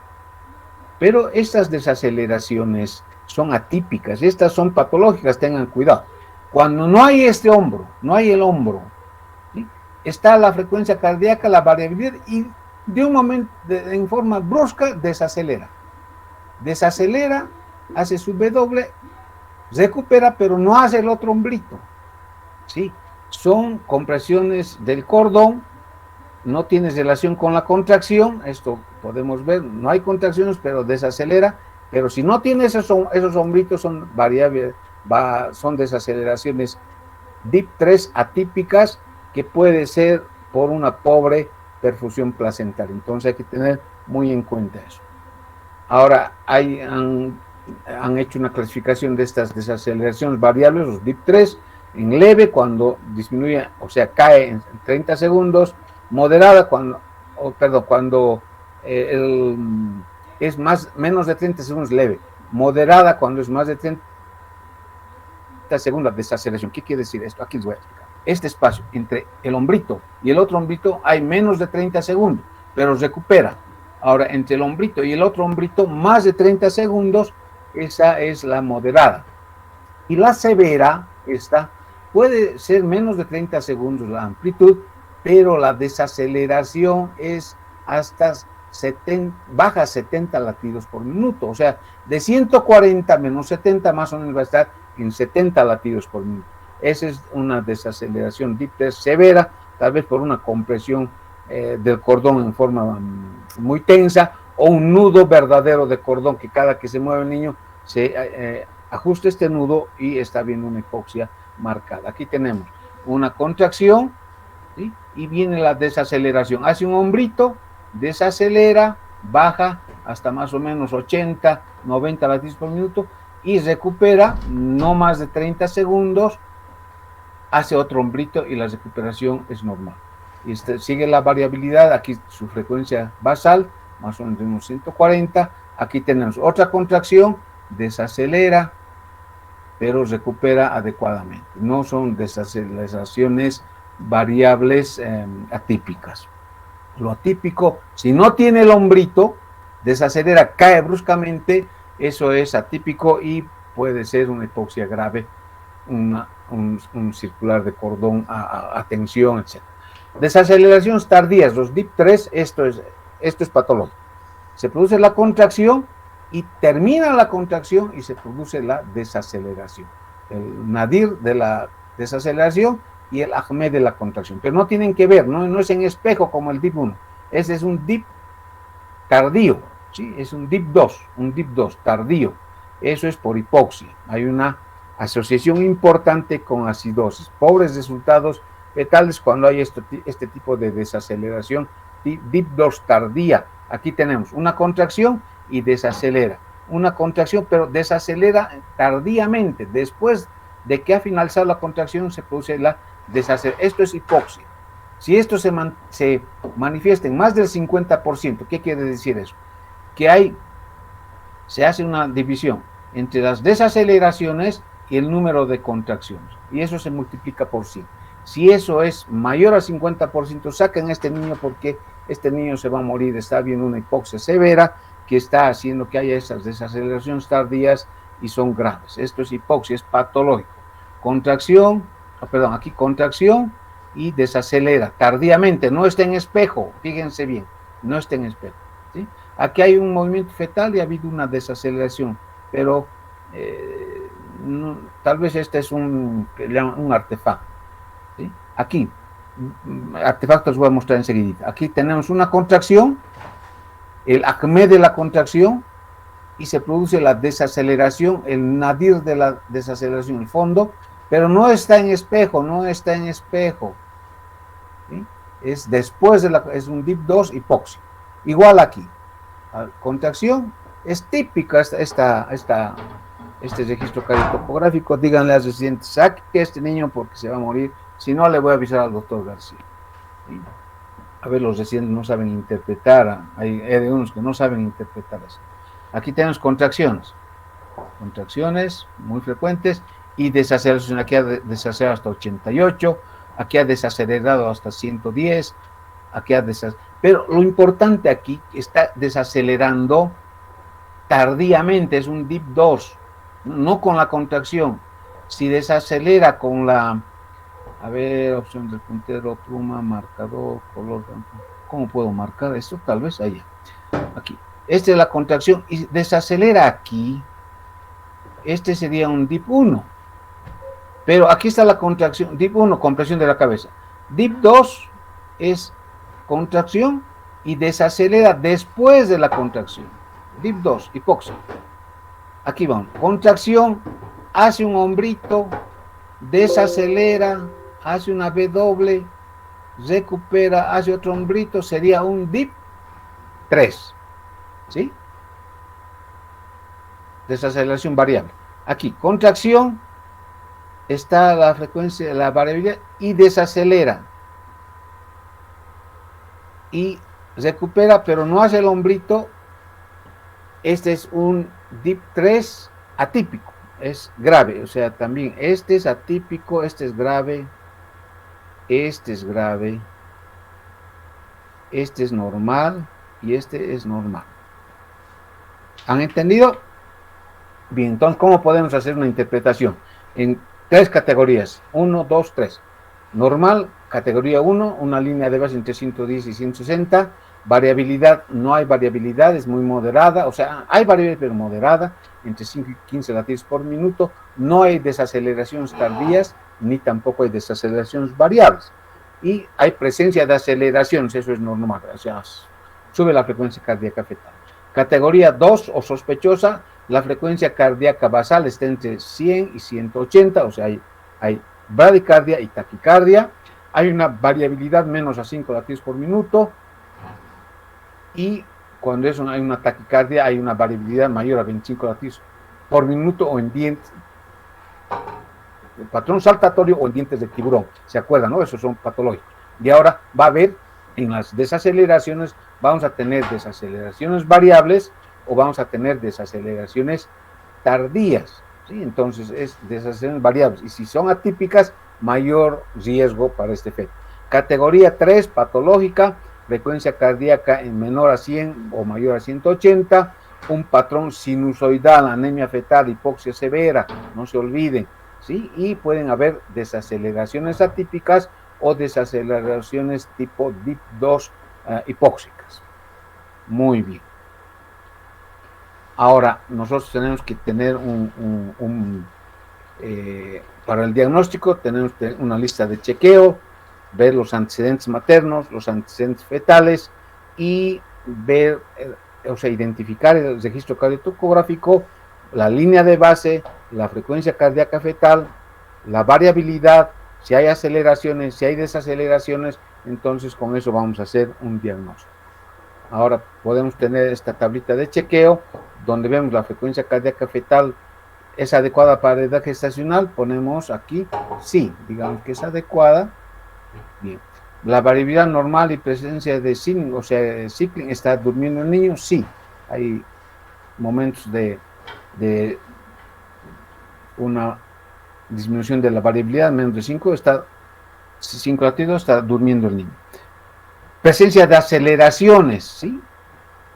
Pero estas desaceleraciones son atípicas, estas son patológicas, tengan cuidado. Cuando no hay este hombro, no hay el hombro, ¿sí? Está la frecuencia cardíaca, la variabilidad y de un momento, en forma brusca, desacelera, hace su W, recupera, pero no hace el otro hombrito, ¿sí? Son compresiones del cordón, no tiene relación con la contracción, esto podemos ver, no hay contracciones, pero desacelera, pero si no tiene esos hombritos, son variables, son desaceleraciones DIP3 atípicas que puede ser por una pobre perfusión placentaria. Entonces hay que tener muy en cuenta eso. Ahora, han hecho una clasificación de estas desaceleraciones variables, los DIP3, en leve cuando disminuye, o sea, cae en 30 segundos, moderada cuando es menos de 30 segundos leve, moderada cuando es más de 30 segundos desaceleración. ¿Qué quiere decir esto? Aquí les voy a explicar. Este espacio entre el hombrito y el otro hombrito hay menos de 30 segundos, pero recupera. Ahora, entre el hombrito y el otro hombrito, más de 30 segundos, esa es la moderada. Y la severa, esta, puede ser menos de 30 segundos la amplitud, pero la desaceleración es hasta baja 70 latidos por minuto. O sea, de 140 menos 70 más o menos va a estar en 70 latidos por minuto. Esa es una desaceleración DIP3 severa, tal vez por una compresión del cordón en forma muy tensa o un nudo verdadero de cordón que cada que se mueve el niño se ajusta este nudo y está viendo una hipoxia marcada. Aquí tenemos una contracción, ¿sí? Y viene la desaceleración. Hace un hombrito, desacelera, baja hasta más o menos 80, 90 latidos por minuto y recupera no más de 30 segundos, hace otro hombrito y la recuperación es normal. Sigue la variabilidad, aquí su frecuencia basal, más o menos de unos 140, aquí tenemos otra contracción, desacelera, pero recupera adecuadamente. No son desaceleraciones variables atípicas. Lo atípico, si no tiene el hombrito, desacelera, cae bruscamente, eso es atípico y puede ser una hipoxia grave, un circular de cordón a tensión, etc. Desaceleraciones tardías, los DIP3, esto es patológico. Se produce la contracción y termina la contracción y se produce la desaceleración. El nadir de la desaceleración y el Ahmed de la contracción. Pero no tienen que ver, no es en espejo como el DIP1. Ese es un DIP tardío, ¿sí? Es un DIP2 tardío. Eso es por hipoxia. Hay una asociación importante con acidosis. Pobres resultados fetales cuando hay este tipo de desaceleración DIP2 tardía. Aquí tenemos una contracción y desacelera. Una contracción, pero desacelera tardíamente. Después de que ha finalizado la contracción se produce la desaceleración. Esto es hipoxia. Si esto se manifiesta en más del 50%, ¿qué quiere decir eso? Que se hace una división entre las desaceleraciones y el número de contracciones. Y eso se multiplica por 100. Si eso es mayor al 50%, saquen a este niño porque este niño se va a morir, está habiendo una hipoxia severa que está haciendo que haya esas desaceleraciones tardías y son graves. Esto es hipoxia, es patológico. Contracción, aquí contracción y desacelera tardíamente, no está en espejo, fíjense bien, no está en espejo, ¿sí? Aquí hay un movimiento fetal y ha habido una desaceleración, pero tal vez este es un artefacto, ¿sí? Aquí, artefactos voy a mostrar enseguida. Aquí tenemos una contracción, el acme de la contracción, y se produce la desaceleración, el nadir de la desaceleración, el fondo, pero no está en espejo, ¿sí? Es después es un DIP2 hipoxia. Igual aquí, contracción, es típica este registro cardiotopográfico. Díganle a los residentes, saque este niño porque se va a morir, si no le voy a avisar al doctor García, ¿sí? A ver, los residentes no saben interpretar, hay unos que no saben interpretar eso. Aquí tenemos contracciones muy frecuentes y desaceleración. Aquí ha desacelerado hasta 88, aquí ha desacelerado hasta 110, aquí ha desacelerado. Pero lo importante aquí, está desacelerando tardíamente, es un DIP2, no con la contracción. Si desacelera con la, opción del puntero, pluma, marcador, color, ¿cómo puedo marcar esto? Tal vez allá, aquí. Esta es la contracción y desacelera aquí. Este sería un DIP1. Pero aquí está la contracción. DIP1, compresión de la cabeza. DIP2 es contracción y desacelera después de la contracción. DIP2, hipoxia. Aquí vamos. Contracción, hace un hombrito, desacelera, hace una B doble, recupera, hace otro hombrito, sería un DIP3. ¿Sí? Desaceleración variable. Aquí, contracción, está la frecuencia, la variabilidad, y desacelera. Y recupera, pero no hace el hombrito. Este es un DIP3 atípico, es grave, o sea, también este es atípico, este es grave, este es grave, este es normal y este es normal. ¿Han entendido? Bien, entonces, ¿cómo podemos hacer una interpretación? En 3 categorías, 1, 2, 3. Normal, categoría 1, una línea de base entre 110 y 160. Variabilidad, no hay variabilidad, es muy moderada, o sea, hay variabilidad pero moderada, entre 5 y 15 latidos por minuto. No hay desaceleraciones tardías, ni tampoco hay desaceleraciones variables. Y hay presencia de aceleraciones, eso es normal, o sea, sube la frecuencia cardíaca fetal. Categoría 2 o sospechosa, la frecuencia cardíaca basal está entre 100 y 180, o sea, hay bradicardia y taquicardia. Hay una variabilidad menos a 5 latidos por minuto. Y cuando hay una taquicardia, hay una variabilidad mayor a 25 latidos por minuto o en dientes. El patrón saltatorio o en dientes de tiburón. ¿Se acuerdan, no? Esos son patológicos. Y ahora va a haber, en las desaceleraciones, vamos a tener desaceleraciones variables o vamos a tener desaceleraciones tardías, ¿sí? Entonces es desaceleraciones variables. Y si son atípicas, mayor riesgo para este efecto. Categoría 3, patológica, frecuencia cardíaca en menor a 100 o mayor a 180, un patrón sinusoidal, anemia fetal, hipoxia severa, no se olviden, ¿sí? Y pueden haber desaceleraciones atípicas o desaceleraciones tipo DIP2 hipóxicas. Muy bien. Ahora, nosotros tenemos que tener para el diagnóstico, tenemos una lista de chequeo, ver los antecedentes maternos, los antecedentes fetales y ver, o sea, identificar el registro cardiotocográfico, la línea de base, la frecuencia cardíaca fetal, la variabilidad, si hay aceleraciones, si hay desaceleraciones, entonces con eso vamos a hacer un diagnóstico. Ahora podemos tener esta tablita de chequeo donde vemos la frecuencia cardíaca fetal. ¿Es adecuada para la edad gestacional? Ponemos aquí, sí, digamos que es adecuada. Bien. La variabilidad normal y presencia de cycling, o sea, cycling, ¿está durmiendo el niño? Sí. Hay momentos de una disminución de la variabilidad, menos de 5, está 5 latidos, está durmiendo el niño. Presencia de aceleraciones, ¿sí?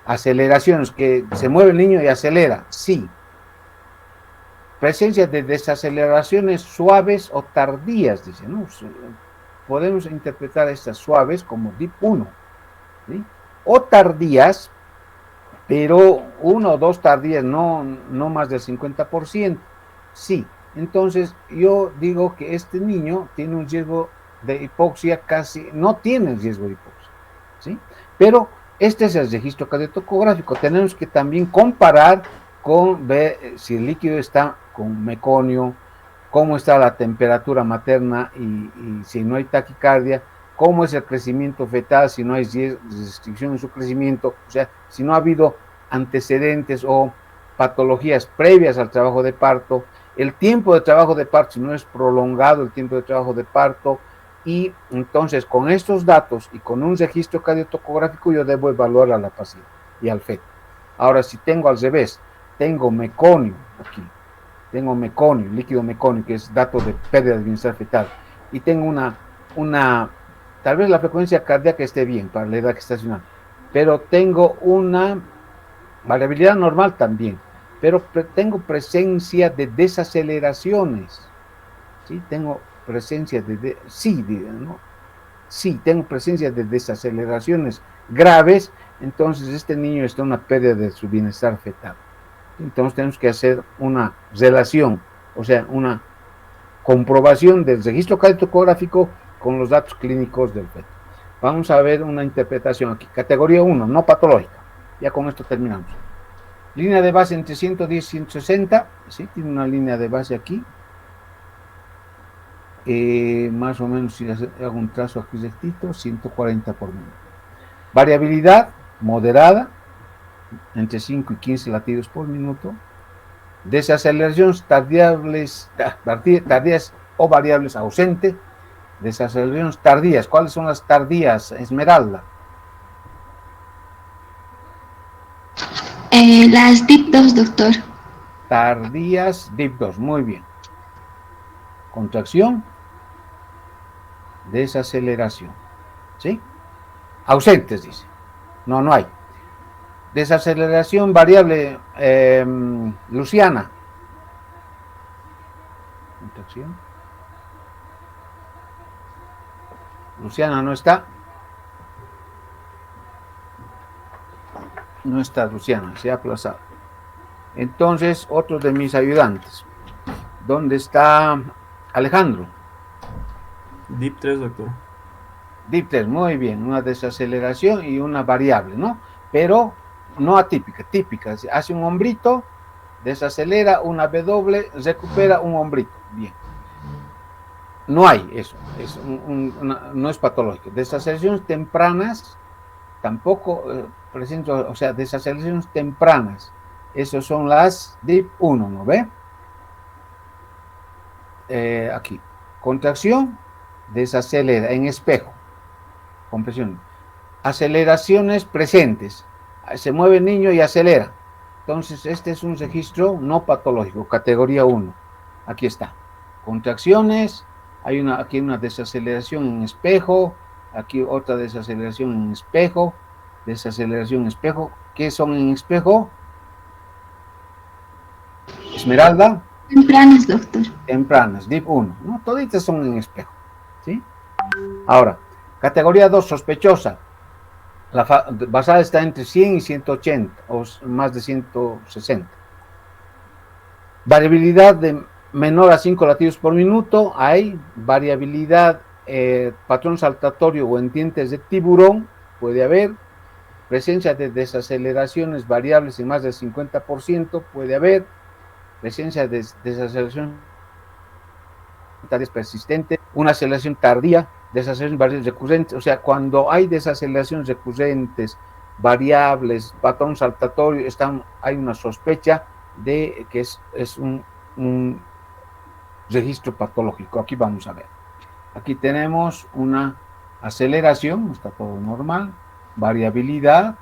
Aceleraciones, que se mueve el niño y acelera, sí. Presencia de desaceleraciones suaves o tardías, dice, ¿no? Podemos interpretar estas suaves como DIP1, ¿sí? O tardías, pero 1 o 2 tardías, no más del 50%, sí. Entonces, yo digo que este niño tiene un riesgo de hipoxia casi, no tiene riesgo de hipoxia, ¿sí? Pero este es el registro cardiotocográfico. Tenemos que también comparar con ver si el líquido está con meconio, cómo está la temperatura materna y si no hay taquicardia, cómo es el crecimiento fetal, si no hay restricción en su crecimiento, o sea, si no ha habido antecedentes o patologías previas al trabajo de parto, el tiempo de trabajo de parto, si no es prolongado el tiempo de trabajo de parto, y entonces con estos datos y con un registro cardiotocográfico yo debo evaluar a la paciente y al feto. Ahora, si tengo al revés, tengo meconio aquí, tengo meconio, líquido meconio, que es dato de pérdida de bienestar fetal, y tengo tal vez la frecuencia cardíaca esté bien para la edad gestacional, pero tengo una variabilidad normal también, pero tengo presencia de desaceleraciones, ¿sí? Tengo presencia sí, tengo presencia de desaceleraciones graves, entonces este niño está en una pérdida de su bienestar fetal. Entonces tenemos que hacer una relación, o sea, una comprobación del registro cardiotocográfico con los datos clínicos del feto. Vamos a ver una interpretación aquí. Categoría 1, no patológica. Ya con esto terminamos. Línea de base entre 110 y 160, ¿sí? Tiene una línea de base aquí. Más o menos, si hago un trazo aquí rectito, 140 por minuto. Variabilidad moderada, entre 5 y 15 latidos por minuto. Desaceleraciones tardías o variables ausente. Desaceleraciones tardías. ¿Cuáles son las tardías, Esmeralda? Las DIP2, doctor. Tardías DIP2, muy bien. Contracción, desaceleración, ¿sí? Ausentes, dice. No hay. Desaceleración variable, Luciana. Contracción. Luciana no está. No está Luciana, se ha aplazado. Entonces, otro de mis ayudantes. ¿Dónde está Alejandro? DIP3, doctor. DIP3, muy bien. Una desaceleración y una variable, ¿no? Pero no atípica, típica. Hace un hombrito, desacelera una W, recupera un hombrito. Bien. No hay eso. No es patológico. Desaceleraciones tempranas, tampoco presento, o sea, desaceleraciones tempranas. Esas son las DIP1, ¿no ve? Aquí. Contracción, desacelera en espejo. compresión. Aceleraciones presentes. Se mueve el niño y acelera. Entonces, este es un registro no patológico, categoría 1. Aquí está. Contracciones, aquí hay una desaceleración en espejo, aquí otra desaceleración en espejo, desaceleración en espejo. ¿Qué son en espejo? Esmeralda. Tempranas, doctor. Tempranas, DIP 1. ¿No? Toditas son en espejo. ¿Sí? Ahora, categoría 2, sospechosa. La basada está entre 100 y 180, o más de 160. Variabilidad de menor a 5 latidos por minuto. Hay variabilidad, patrón saltatorio o en dientes de tiburón, puede haber. Presencia de desaceleraciones variables en más del 50%, puede haber. Presencia de desaceleración persistente, una aceleración tardía, desaceleraciones variables recurrentes. O sea, cuando hay desaceleraciones recurrentes, variables, patrón saltatorio, hay una sospecha de que es un registro patológico. Aquí vamos a ver. Aquí tenemos una aceleración, está todo normal, variabilidad,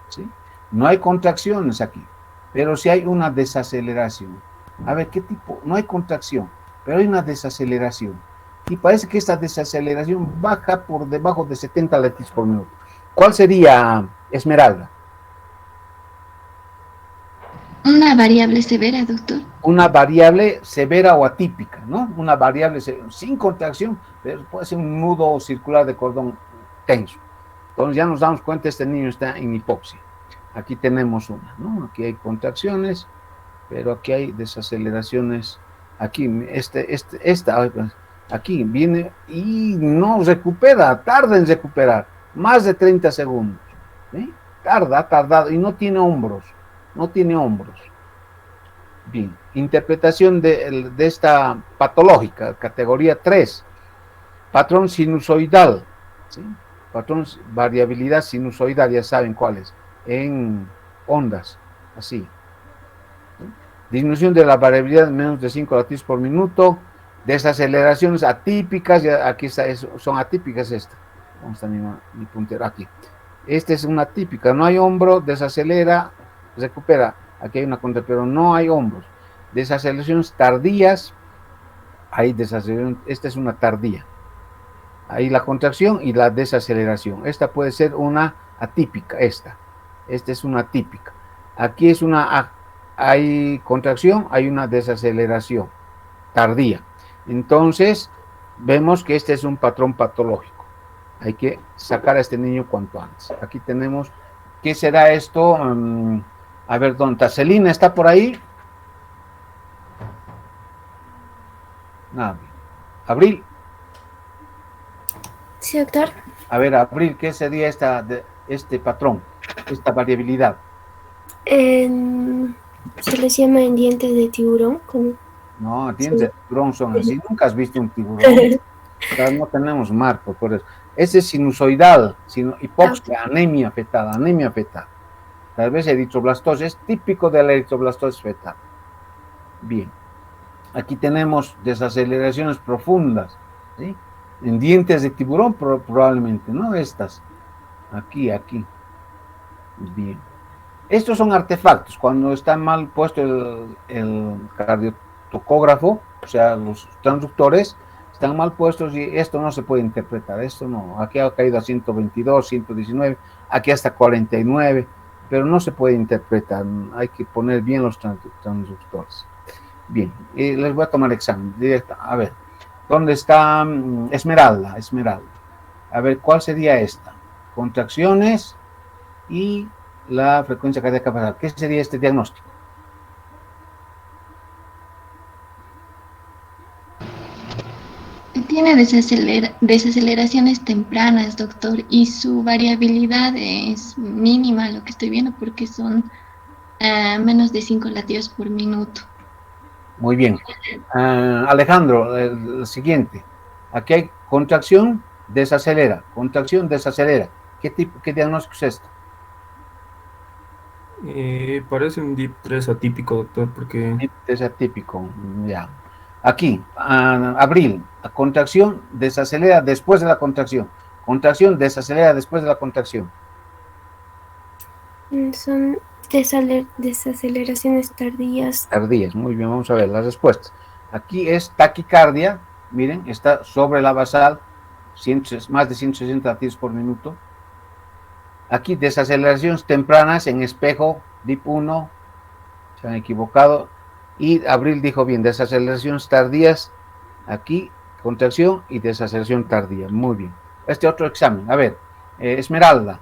¿sí? No hay contracciones aquí, pero sí hay una desaceleración. A ver, ¿qué tipo? No hay contracción, pero hay una desaceleración. Y parece que esta desaceleración baja por debajo de 70 latidos por minuto. ¿Cuál sería, Esmeralda? Una variable severa, doctor. Una variable severa o atípica, ¿no? Una variable sin contracción, pero puede ser un nudo circular de cordón tenso. Entonces ya nos damos cuenta, este niño está en hipoxia. Aquí tenemos una, ¿no? Aquí hay contracciones, pero aquí hay desaceleraciones. Aquí, aquí viene y no recupera, tarda en recuperar, más de 30 segundos. ¿Sí? Ha tardado, y no tiene hombros, Bien, interpretación de esta patológica, categoría 3, patrón sinusoidal, ¿sí? Patrón, variabilidad sinusoidal, ya saben cuál es, en ondas, así. ¿Sí? Disminución de la variabilidad de menos de 5 latidos por minuto, desaceleraciones atípicas, ya aquí está, son atípicas estas. Vamos a mi puntero aquí. Esta es una típica, no hay hombro, desacelera, recupera. Aquí hay una contra, pero no hay hombros. Desaceleraciones tardías, hay desaceleración, esta es una tardía. Ahí la contracción y la desaceleración. Esta puede ser una atípica, esta es una atípica. Aquí es hay contracción, hay una desaceleración tardía. Entonces, vemos que este es un patrón patológico. Hay que sacar a este niño cuanto antes. Aquí tenemos, ¿qué será esto? A ver, ¿dónde está? ¿Celina está por ahí? Nada. Abril. Sí, doctor. A ver, Abril, ¿qué sería este patrón, esta variabilidad? Se les llama en dientes de tiburón. No, dientes de tiburón son así. Nunca has visto un tiburón. No tenemos marco, por eso. Ese es sinusoidal, hipoxia, anemia fetal. Tal vez eritroblastosis, es típico de la eritroblastosis fetal. Bien. Aquí tenemos desaceleraciones profundas, ¿sí? En dientes de tiburón probablemente, ¿no? Estas. Aquí. Bien. Estos son artefactos. Cuando está mal puesto el cardiotocógrafo, o sea, los transductores, están mal puestos y esto no se puede interpretar. Esto no. Aquí ha caído a 122, 119, aquí hasta 49, pero no se puede interpretar. Hay que poner bien los transductores. Bien, les voy a tomar examen directo. A ver, ¿dónde está Esmeralda? A ver, ¿cuál sería esta? Contracciones y la frecuencia cardíaca basal. ¿Qué sería este diagnóstico? Tiene desaceleraciones tempranas, doctor, y su variabilidad es mínima, lo que estoy viendo, porque son menos de 5 latidos por minuto. Muy bien. Alejandro, el siguiente. Aquí hay contracción, desacelera. ¿Qué diagnóstico es esto? Parece un DIP 3 atípico, doctor, porque... DIP 3 atípico, ya. Aquí, Abril, la contracción desacelera después de la contracción. Contracción, desacelera después de la contracción. Son desaceleraciones tardías. Tardías, muy bien, vamos a ver las respuestas. Aquí es taquicardia, miren, está sobre la basal, más de 160 latidos por minuto. Aquí desaceleraciones tempranas en espejo, DIP1, se han equivocado. Y Abril dijo bien, desaceleraciones tardías, aquí contracción y desaceleración tardía, muy bien. Este otro examen, a ver, Esmeralda.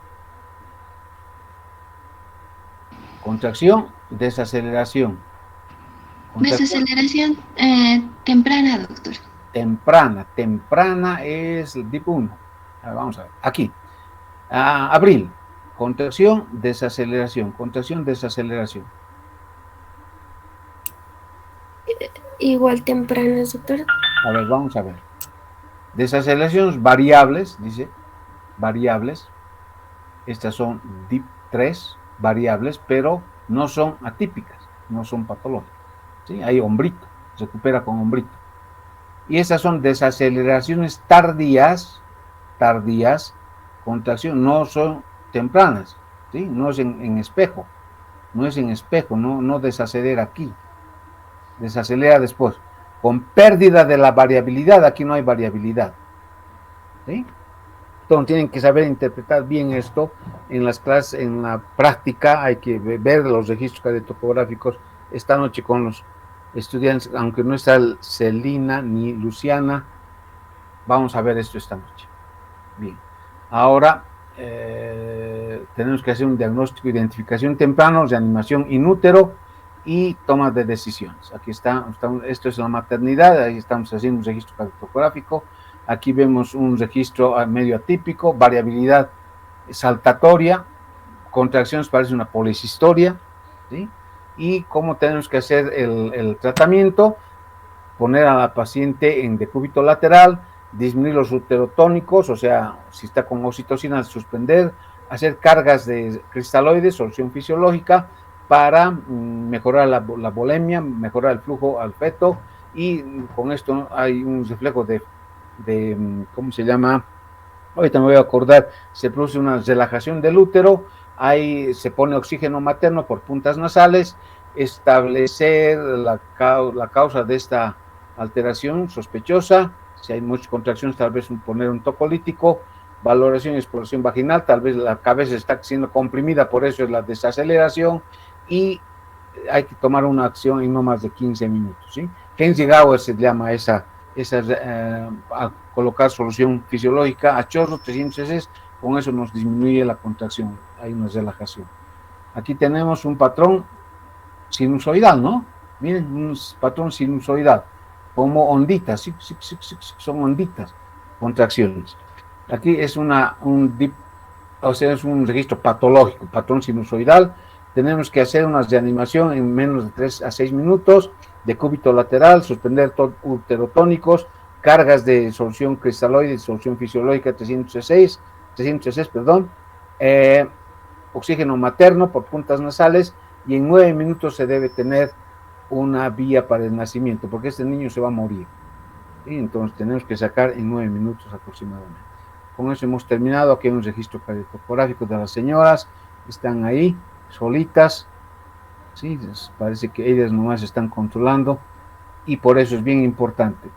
Contracción, desaceleración. Desaceleración temprana, doctor. Temprana es el tipo 1. Vamos a ver, aquí. Abril, contracción, desaceleración. Igual tempranas, doctor. A ver, vamos a ver. Desaceleraciones variables, dice, variables. Estas son DIP 3, variables, pero no son atípicas, no son patológicas. ¿Sí? Hay hombrito, se recupera con hombrito. Y esas son desaceleraciones tardías, contracción, no son tempranas, ¿sí? No es en espejo, no desacelera aquí, desacelera después, con pérdida de la variabilidad, aquí no hay variabilidad, ¿sí? Entonces tienen que saber interpretar bien esto en las clases, en la práctica, hay que ver los registros cardiotocográficos esta noche con los estudiantes, aunque no está Celina ni Luciana, vamos a ver esto esta noche. Bien, ahora tenemos que hacer un diagnóstico, identificación temprano, reanimación in útero y toma de decisiones. Aquí esto es la maternidad, ahí estamos haciendo un registro cardiotocográfico. Aquí vemos un registro medio atípico, variabilidad saltatoria, contracciones, parece una policistoria, ¿sí? Y cómo tenemos que hacer el tratamiento, poner a la paciente en decúbito lateral, disminuir los uterotónicos, o sea, si está con oxitocina, suspender, hacer cargas de cristaloides, solución fisiológica, para mejorar la volemia, mejorar el flujo al feto, y con esto hay un reflejo de ¿cómo se llama? Ahorita me voy a acordar, se produce una relajación del útero, ahí se pone oxígeno materno por puntas nasales, establecer la causa de esta alteración sospechosa, si hay muchas contracciones, tal vez poner un tocolítico, valoración y exploración vaginal, tal vez la cabeza está siendo comprimida, por eso es la desaceleración, y hay que tomar una acción en no más de 15 minutos, ¿sí? Henry-Gauer se llama a colocar solución fisiológica a chorro 300 cc, con eso nos disminuye la contracción, hay una relajación. Aquí tenemos un patrón sinusoidal, ¿no? Miren, un patrón sinusoidal, como onditas, son onditas, contracciones. Aquí es es un registro patológico, patrón sinusoidal. Tenemos que hacer una reanimación en menos de 3 a 6 minutos, decúbito lateral, suspender uterotónicos, cargas de solución cristaloide, solución fisiológica 306, oxígeno materno por puntas nasales, y en 9 minutos se debe tener una vía para el nacimiento, porque este niño se va a morir. ¿Sí? Entonces tenemos que sacar en 9 minutos aproximadamente. Con eso hemos terminado. Aquí hay un registro cardiotocográfico de las señoras, están ahí, solitas, ¿sí? Parece que ellas nomás están controlando, y por eso es bien importante.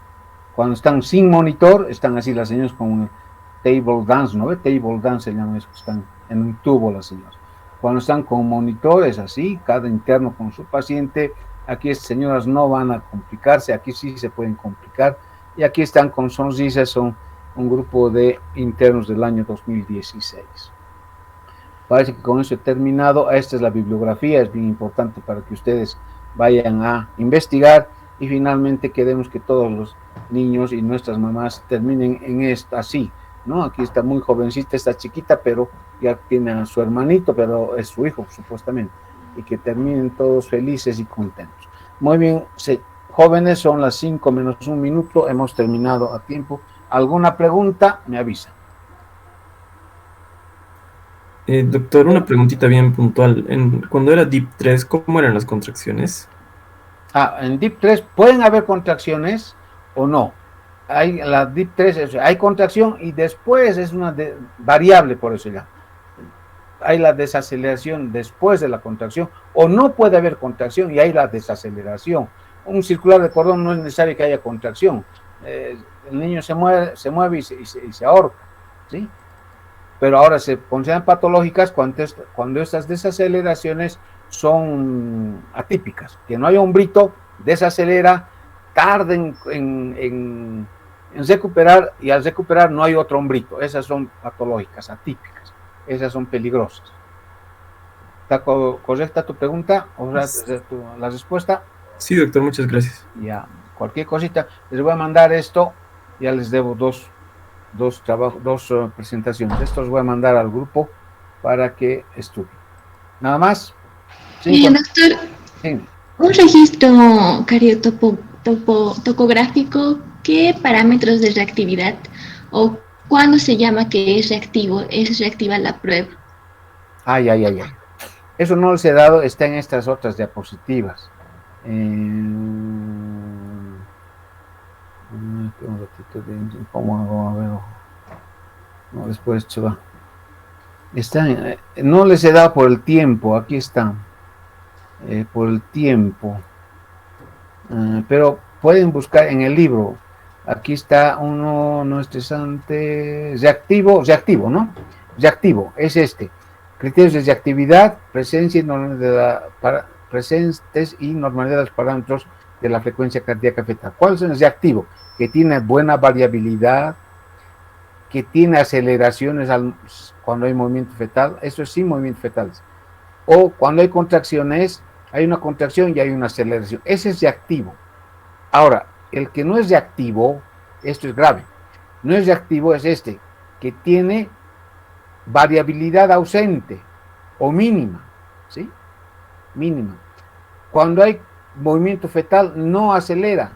Cuando están sin monitor, están así las señoras con un table dance, ¿no ve? Table dance se llama eso, están en un tubo las señoras. Cuando están con monitor es así, cada interno con su paciente. Aquí estas señoras no van a complicarse, aquí sí se pueden complicar, y aquí están con sonrisas, son un grupo de internos del año 2016. Parece que con eso he terminado. Esta es la bibliografía, es bien importante para que ustedes vayan a investigar, y finalmente queremos que todos los niños y nuestras mamás terminen en esto así, ¿no? Aquí está muy jovencita, está chiquita, pero ya tiene a su hermanito, pero es su hijo supuestamente, y que terminen todos felices y contentos. Muy bien, jóvenes, son las 5 menos 1 minuto, hemos terminado a tiempo. ¿Alguna pregunta? Me avisa. Doctor, una preguntita bien puntual. Cuando era DIP 3, ¿cómo eran las contracciones? En DIP 3 pueden haber contracciones o no. hay la DIP3, hay contracción y después es una variable, por eso ya. Hay la desaceleración después de la contracción, o no puede haber contracción y hay la desaceleración. Un circular de cordón no es necesario que haya contracción. El niño se mueve y se ahorca, ¿sí? Pero ahora se consideran patológicas cuando estas desaceleraciones son atípicas, que no hay hombrito, desacelera, tarda en recuperar, y al recuperar no hay otro hombrito. Esas son patológicas, atípicas, esas son peligrosas. ¿Está correcta tu pregunta? ¿O sea, la respuesta? Sí, doctor, muchas gracias. Ya, cualquier cosita, les voy a mandar esto, ya les debo dos presentaciones. Esto los voy a mandar al grupo para que estudien. Nada más. Bien, doctor. Sí. Un registro topográfico, ¿qué parámetros de reactividad o cuándo se llama que es reactivo, es reactiva la prueba? Ay. Eso no les he dado, está en estas otras diapositivas. Un ratito ¿cómo hago? A ver. No, después se va. No les he dado por el tiempo, aquí está. Por el tiempo. Pero pueden buscar en el libro. Aquí está uno no estresante, reactivo, ¿no? Reactivo, es este. Criterios de reactividad, presencia y normalidad presentes y normalidad de los parámetros de la frecuencia cardíaca fetal. ¿Cuál es el reactivo? Que tiene buena variabilidad, que tiene aceleraciones cuando hay movimiento fetal, eso es sin movimiento fetal. O cuando hay contracciones, hay una contracción y hay una aceleración. Ese es reactivo. Ahora, el que no es reactivo, esto es grave, no es reactivo, es este, que tiene variabilidad ausente o mínima, ¿sí? Mínima. Cuando hay movimiento fetal, no acelera,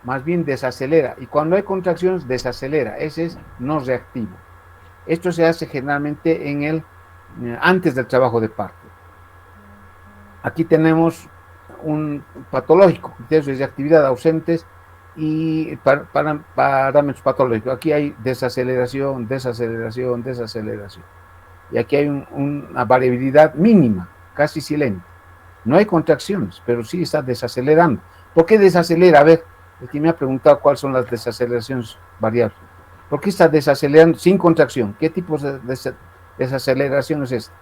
más bien desacelera. Y cuando hay contracciones, desacelera. Ese es no reactivo. Esto se hace generalmente antes del trabajo de parto. Aquí tenemos un patológico, criterios de reactividad ausentes y parámetros patológicos. Aquí hay desaceleración. Y aquí hay una variabilidad mínima, casi silente. No hay contracciones, pero sí está desacelerando. ¿Por qué desacelera? A ver, el que me ha preguntado cuáles son las desaceleraciones variables. ¿Por qué está desacelerando sin contracción? ¿Qué tipo de desaceleración es esta?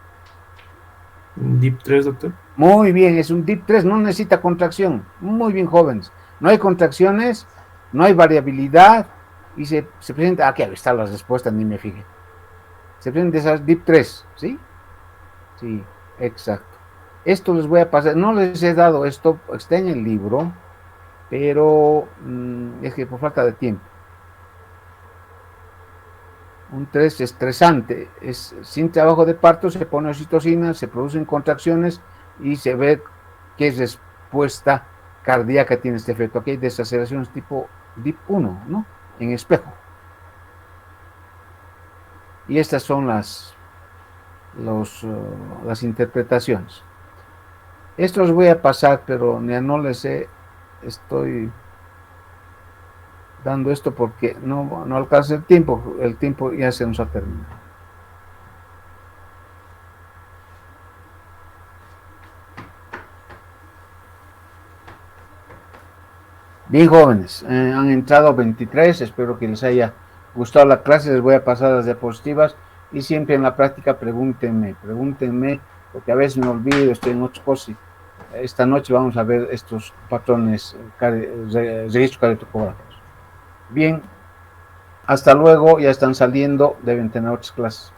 DIP3, doctor. Muy bien, es un DIP3, no necesita contracción. Muy bien, jóvenes. No hay contracciones, no hay variabilidad y se presenta. Aquí están las respuestas, ni me fijé. Se presenta esas DIP3, ¿sí? Sí, exacto. Esto les voy a pasar, no les he dado esto, está en el libro, pero es que por falta de tiempo. Un 3 estresante, es sin trabajo de parto, se pone oxitocina, se producen contracciones y se ve qué respuesta cardíaca tiene este efecto. Aquí hay desaceleraciones tipo DIP1, ¿no? En espejo. Y estas son las interpretaciones. Esto los voy a pasar, pero ya no les estoy dando esto porque no alcanza el tiempo ya se nos ha terminado. Bien, jóvenes, han entrado 23, espero que les haya gustado la clase, les voy a pasar las diapositivas y siempre en la práctica pregúntenme, porque a veces me olvido, estoy en otras cosas. Esta noche vamos a ver estos patrones, registros cardiotocográficos. Bien, hasta luego, ya están saliendo, deben tener otras clases.